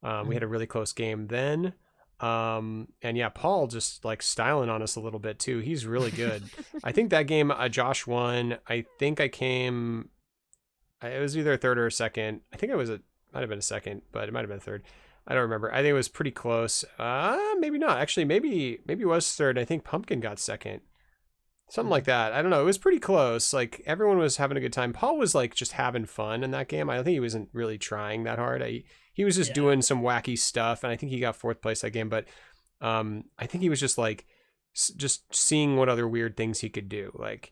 We had a really close game then. And yeah, Paul just like styling on us a little bit too. He's really good. I think that game Josh won. I think it was either a third or a second. I think might have been a second, but it might have been a third. I don't remember. I think it was pretty close. Maybe not. Actually, maybe it was third. I think Pumpkin got second. Something like that. I don't know. It was pretty close. Like everyone was having a good time. Paul was like just having fun in that game. I don't think he wasn't really trying that hard. He was just doing some wacky stuff, and I think he got fourth place that game. But I think he was just like just seeing what other weird things he could do, like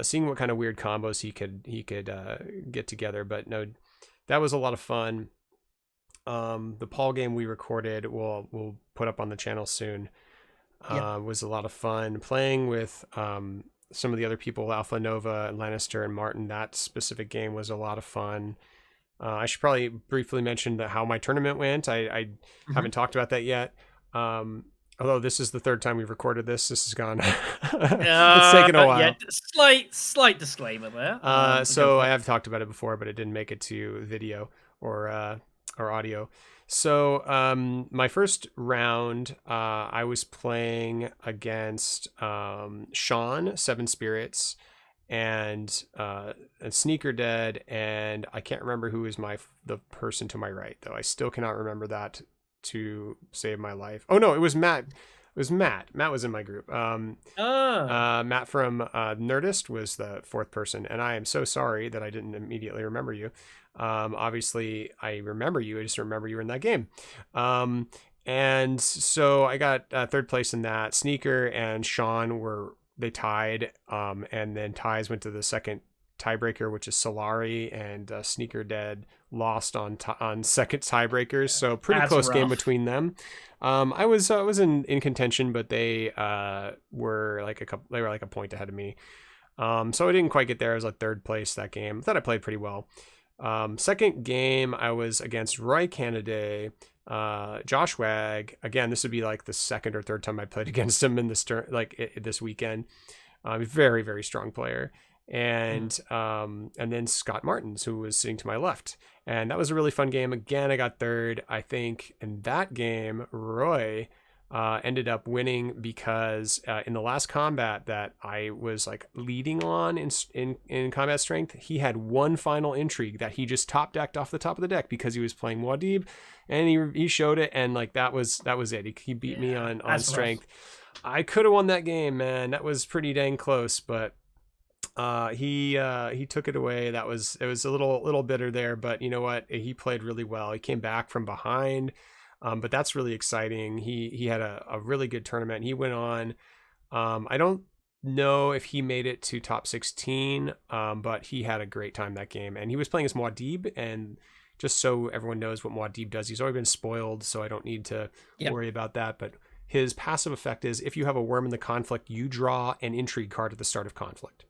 seeing what kind of weird combos he could get together. But no, that was a lot of fun. The Paul game we recorded, we'll put up on the channel soon. Was a lot of fun playing with some of the other people, Alpha Nova and Lannister and Martin. That specific game was a lot of fun. I should probably briefly mention how my tournament went. I haven't talked about that yet. Although this is the third time we've recorded this. This has gone. It's taken a while. Yeah, slight disclaimer there. So I have talked about it before, but it didn't make it to video or audio. So my first round, I was playing against Sean, Seven Spirits, and Sneaker Dead, and I can't remember who was the person to my right, though. I still cannot remember that to save my life. Oh no, it was Matt. It was Matt. Matt was in my group. Matt from Nerdist was the fourth person, and I am so sorry that I didn't immediately remember you. Obviously I remember you. I just remember you were in that game. And so I got third place in that. Sneaker and Sean they tied. And then ties went to the second tiebreaker, which is Solari, and Sneaker Dead lost on second tiebreakers. So pretty close rough game between them. I was in contention, but they were like a point ahead of me. So I didn't quite get there. I was like third place that game. I thought I played pretty well. Second game, I was against Roy Canada, Josh Wag. Again, this would be like the second or third time I played against him in this weekend. Very, very strong player. And then Scott Martins, who was sitting to my left. And that was a really fun game. Again, I got third. I think in that game, Roy ended up winning because in the last combat that I was like leading on in combat strength, he had one final intrigue that he just top decked off the top of the deck because he was playing Muad'Dib, and he showed it, and like that was it. He beat me on strength. Rough. I could have won that game, man. That was pretty dang close, but he took it away. It was a little bitter there, but you know what? He played really well. He came back from behind. But that's really exciting. He had a really good tournament. He went on. I don't know if he made it to top 16, but he had a great time that game. And he was playing as Muad'Dib, and just so everyone knows what Muad'Dib does, he's already been spoiled, so I don't need to worry about that. But his passive effect is if you have a worm in the conflict, you draw an intrigue card at the start of conflict.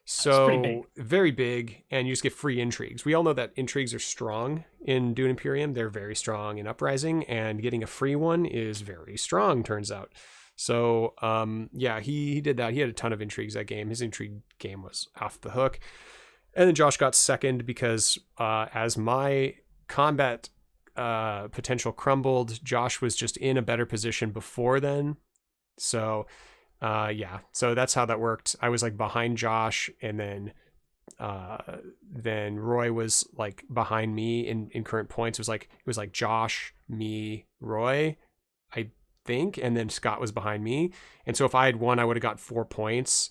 It's pretty big. So very big, and you just get free intrigues. We all know that intrigues are strong in Dune Imperium. They're very strong in Uprising, and getting a free one is very strong, turns out. So yeah, he did that. He had a ton of intrigues that game. His intrigue game was off the hook. And then Josh got second because as my combat potential crumbled, Josh was just in a better position before then. So yeah, so that's how that worked. I was like behind Josh, and then Roy was like behind me in current points. It was like Josh, me, Roy, I think, and then Scott was behind me. And so if I had won, I would have got 4 points,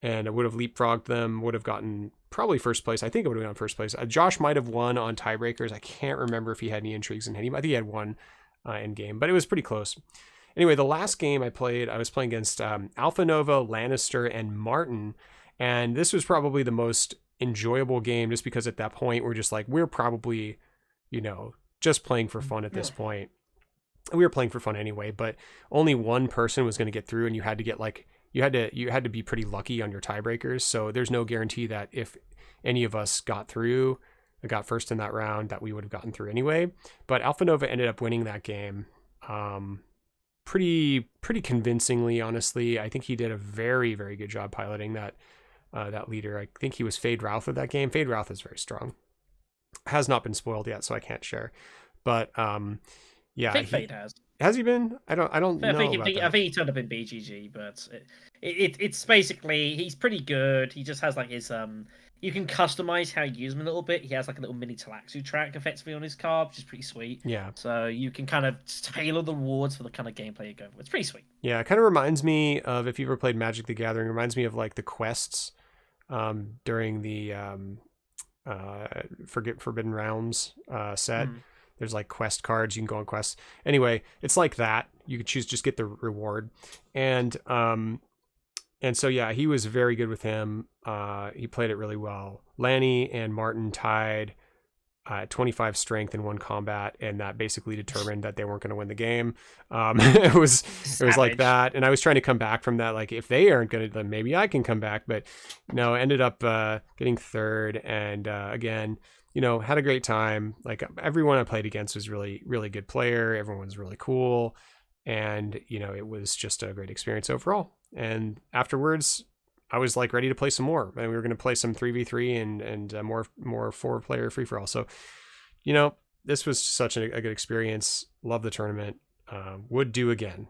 and I would have leapfrogged them. Would have gotten probably first place. I think I would have gotten first place. Josh might have won on tiebreakers. I can't remember if he had any intrigues in him. I think he had one in game, but it was pretty close. Anyway, the last game I was playing against Alpha Nova, Lannister, and Martin. And this was probably the most enjoyable game just because at that point we're probably, just playing for fun at this point. We were playing for fun anyway, but only one person was going to get through, and you had to get you had to be pretty lucky on your tiebreakers. So there's no guarantee that if any of us got first in that round, that we would have gotten through anyway. But Alpha Nova ended up winning that game. Pretty convincingly, honestly. I think he did a very, very good job piloting that leader. I think he was Fade Routh of that game. Fade Routh is very strong. Has not been spoiled yet, so I can't share. But yeah, I think Fade has. Has he been? I don't know I about that. think he turned up in BGG, but it's basically he's pretty good. He just has like his you can customize how you use him a little bit. He has like a little mini Talaxu track effectively on his card, which is pretty sweet. Yeah. So you can kind of tailor the rewards for the kind of gameplay you go for. It's pretty sweet. Yeah, it kind of reminds me of, if you've ever played Magic the Gathering, it reminds me of like the quests during the Forbidden Realms set. There's like quest cards. You can go on quests. Anyway, it's like that. You could choose just get the reward. And so, yeah, he was very good with him. He played it really well. Lanny and Martin tied 25 strength in one combat, and that basically determined that they weren't going to win the game. It was like that. And I was trying to come back from that. Like, if they aren't going to, then maybe I can come back. But no, ended up getting third. And again, had a great time. Like, everyone I played against was really, really good player. Everyone was really cool. And, it was just a great experience overall. And afterwards, I was like ready to play some more. And we were going to play some 3v3 and more 4-player free-for-all. So, this was such a good experience. Love the tournament. Would do again.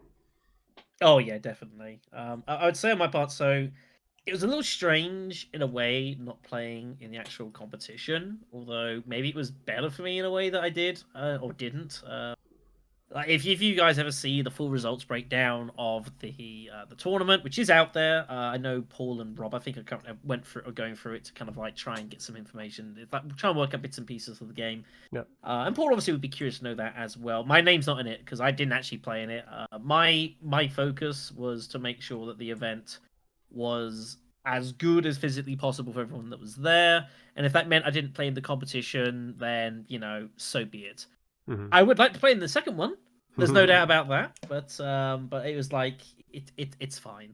Oh, yeah, definitely. I would say on my part, so it was a little strange in a way not playing in the actual competition, although maybe it was better for me in a way that I did or didn't. Like if you guys ever see the full results breakdown of the tournament, which is out there, I know Paul and Rob, I think, are going through it to kind of like try and get some information, try and work out bits and pieces of the game. Yep. And Paul obviously would be curious to know that as well. My name's not in it because I didn't actually play in it. My focus was to make sure that the event was as good as physically possible for everyone that was there, and if that meant I didn't play in the competition, then so be it. Mm-hmm. I would like to play in the second one. There's no doubt about that. But it was like it's fine.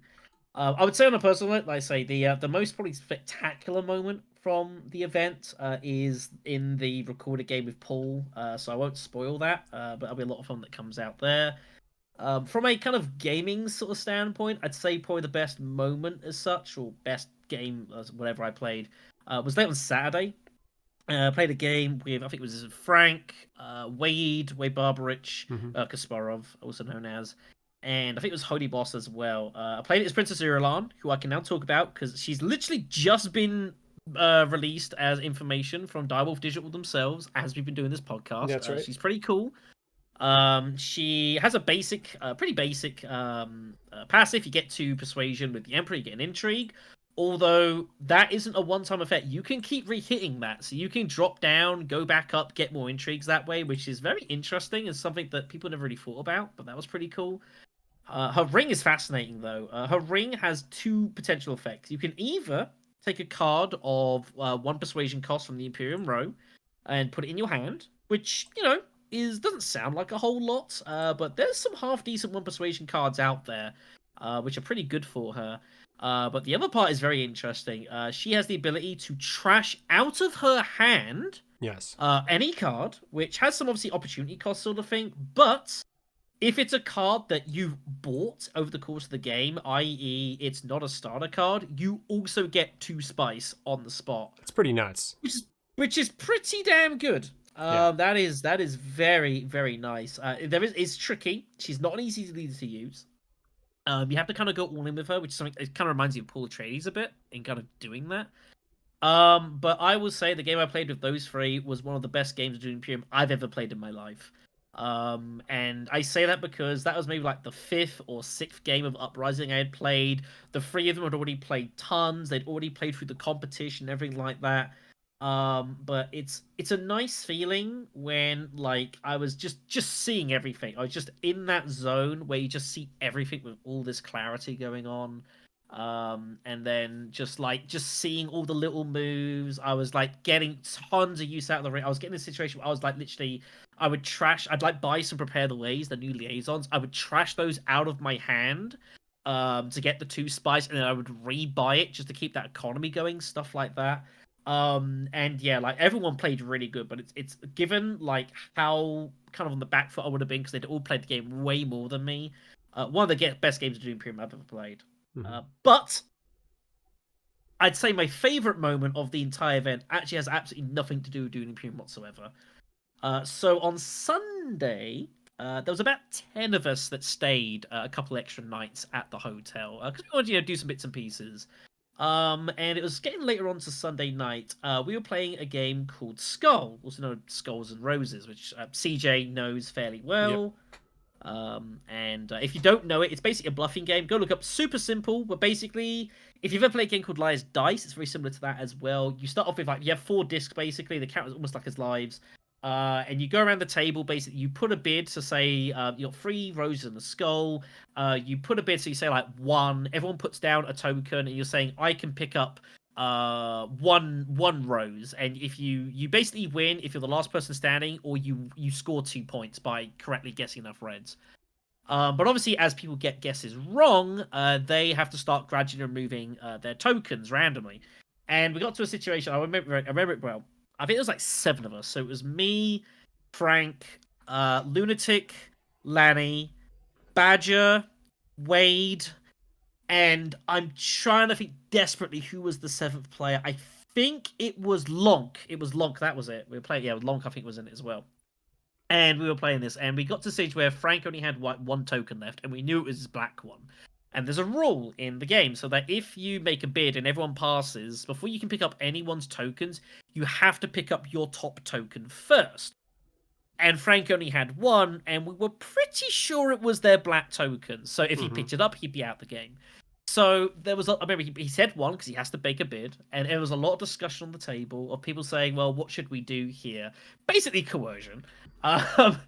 I would say on a personal note, like I say, the most probably spectacular moment from the event is in the recorded game with Paul. So I won't spoil that. But there'll be a lot of fun that comes out there. From a kind of gaming sort of standpoint, I'd say probably the best moment as such, or best game, whatever I played, was late on Saturday. Played a game with, I think it was Frank, Wade Barbarich, Kasparov, also known as, and I think it was Holy Boss as well. I played it as Princess Irulan, who I can now talk about because she's literally just been released as information from Direwolf Digital themselves as we've been doing this podcast. That's right. She's pretty cool. She has a pretty basic passive. You get to Persuasion with the Emperor, you get an Intrigue. Although that isn't a one-time effect. You can keep re-hitting that. So you can drop down, go back up, get more intrigues that way, which is very interesting. It's something that people never really thought about, but that was pretty cool. Her ring is fascinating, though. Her ring has two potential effects. You can either take a card of 1 persuasion cost from the Imperium row and put it in your hand, which, doesn't sound like a whole lot, but there's some half-decent 1 persuasion cards out there, which are pretty good for her. But the other part is very interesting. She has the ability to trash out of her hand Yes. any card, which has some obviously opportunity cost sort of thing. But if it's a card that you've bought over the course of the game, i.e., it's not a starter card, you also get 2 spice on the spot, It's pretty nuts. which is pretty damn good. Yeah. That is very very nice. It's tricky. She's not an easy leader to use. You have to kind of go all in with her, which is something it kind of reminds you of Paul Atreides a bit in kind of doing that. But I will say the game I played with those three was one of the best games of Dune Imperium I've ever played in my life. And I say that because that was maybe like the fifth or sixth game of Uprising I had played. The three of them had already played tons. They'd already played through the competition, everything like that. But it's a nice feeling when like I was just seeing everything. I was just in that zone where you just see everything with all this clarity going on. And then just seeing all the little moves. I was like getting tons of use out of the ring. I was getting in a situation where I was like literally I'd like buy some prepare the ways, the new liaisons. I would trash those out of my hand to get the 2 spice, and then I would rebuy it just to keep that economy going, stuff like that. And yeah, like everyone played really good, but it's given like how kind of on the back foot I would have been because they'd all played the game way more than me. One of the best games of Doom Imperium I've ever played. Mm-hmm. But I'd say my favorite moment of the entire event actually has absolutely nothing to do with Dune Imperium whatsoever. So on Sunday, there was about 10 of us that stayed a couple extra nights at the hotel because we wanted to do some bits and pieces. And it was getting later on to Sunday night. We were playing a game called Skull, also known as Skulls and Roses, which CJ knows fairly Yep. well. And if you don't know it, it's basically a bluffing game. Go look up. Super simple, but basically, if you've ever played a game called Liar's Dice, it's very similar to that as well. You start off with like you have 4 discs basically. The count is almost like as lives. And you go around the table. Basically, you put a bid to say you got 3 roses in the skull. You put a bid, so you say like 1. Everyone puts down a token, and you're saying I can pick up one rose, and if you basically win if you're the last person standing, or you score 2 points by correctly guessing enough reds. But obviously, as people get guesses wrong, they have to start gradually removing their tokens randomly. And we got to a situation. I remember it well. I think it was like 7 of us. So it was me, Frank, Lunatic, Lanny, Badger, Wade, and I'm trying to think desperately who was the 7th player. I think it was Lonk. It was Lonk. That was it. We were playing. Yeah, Lonk. I think was in it as well. And we were playing this, and we got to the stage where Frank only had one token left, and we knew it was his black one. And there's a rule in the game so that if you make a bid and everyone passes, before you can pick up anyone's tokens, you have to pick up your top token first. And Frank only had one, and we were pretty sure it was their black token. So if he Mm-hmm. picked it up, he'd be out the game. So there was, I remember he said one because he has to make a bid, and there was a lot of discussion on the table of people saying, "Well, what should we do here?" Basically coercion. Um,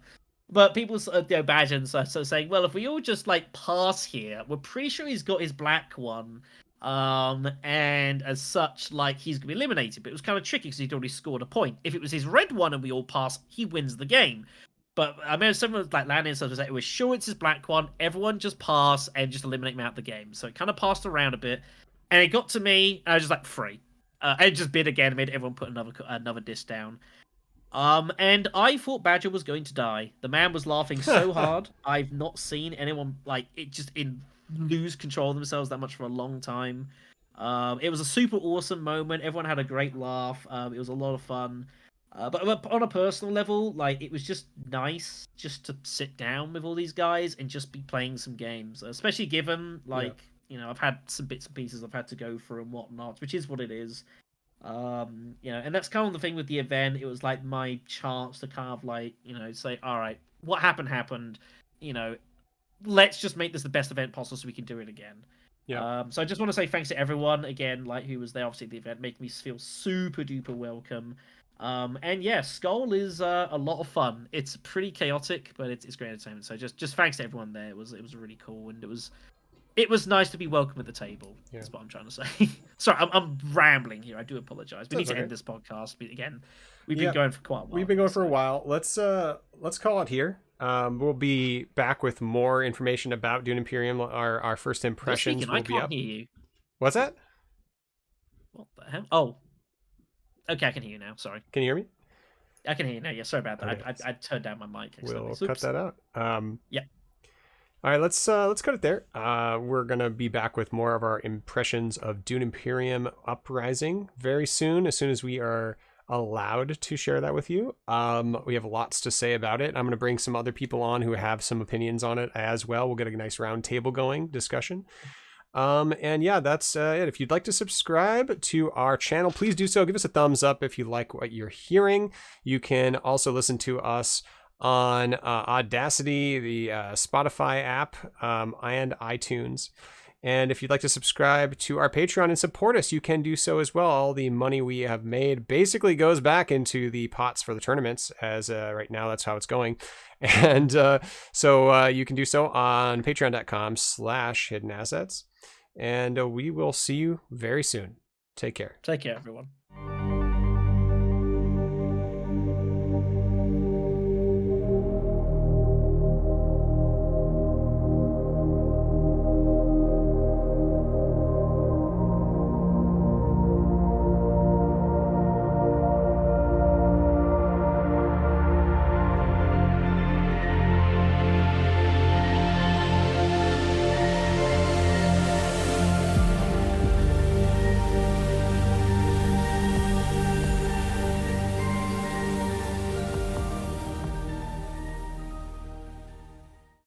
but people, Badge and so saying, "Well, if we all just like pass here, we're pretty sure he's got his black one." And as such, like he's gonna be eliminated. But it was kind of tricky because he'd already scored a point. If it was his red one and we all pass, he wins the game. But I mean, someone like Lanny and stuff was like, it was sure it's his black one. Everyone just pass and just eliminate him out the game. So it kind of passed around a bit, and it got to me. And I was just like free. I just bid again, made everyone put another disc down. And I thought Badger was going to die. The man was laughing so hard. I've not seen anyone like it just in lose control of themselves that much for a long time. It was a super awesome moment. Everyone had a great laugh. It was a lot of fun. But on a personal level, like it was just nice just to sit down with all these guys and just be playing some games. Especially given like I've had some bits and pieces I've had to go through and whatnot, which is what it is. And that's kind of the thing with the event. It was like my chance to kind of like say, all right, what happened. You know, let's just make this the best event possible so we can do it again. Yeah. So I just want to say thanks to everyone again, like who was there obviously at the event, making me feel super duper welcome. And yeah, Skull is a lot of fun. It's pretty chaotic, but it's great entertainment. So just thanks to everyone there. It was really cool, and it was nice to be welcome at the table. Yeah. That's what I'm trying to say. Sorry, I'm rambling here. I do apologize. We need to okay. end this podcast. But again, we've been going for quite a while. We've been going for a while. Let's call it here. We'll be back with more information about Dune Imperium. Our first impressions will I be can't up. hear you. What's that? What the hell? Oh, okay, I can hear you now. Sorry, Can you hear me? I can hear you now. Yeah, sorry about that. Okay. I turned down my mic accidentally. We'll cut that out. Yeah. All right, let's cut it there. We're gonna be back with more of our impressions of Dune Imperium Uprising very soon, as soon as we are allowed to share that with you. We have lots to say about it. I'm gonna bring some other people on who have some opinions on it as well. We'll get a nice round table going discussion. And yeah, that's it. If you'd like to subscribe to our channel, please do so. Give us a thumbs up if you like what you're hearing. You can also listen to us on Audacity, the Spotify app, and iTunes. And if you'd like to subscribe to our Patreon and support us, you can do so as well. All the money we have made basically goes back into the pots for the tournaments, as right now that's how it's going. And so you can do so on patreon.com/hidden assets. And we will see you very soon. Take care. Take care, everyone.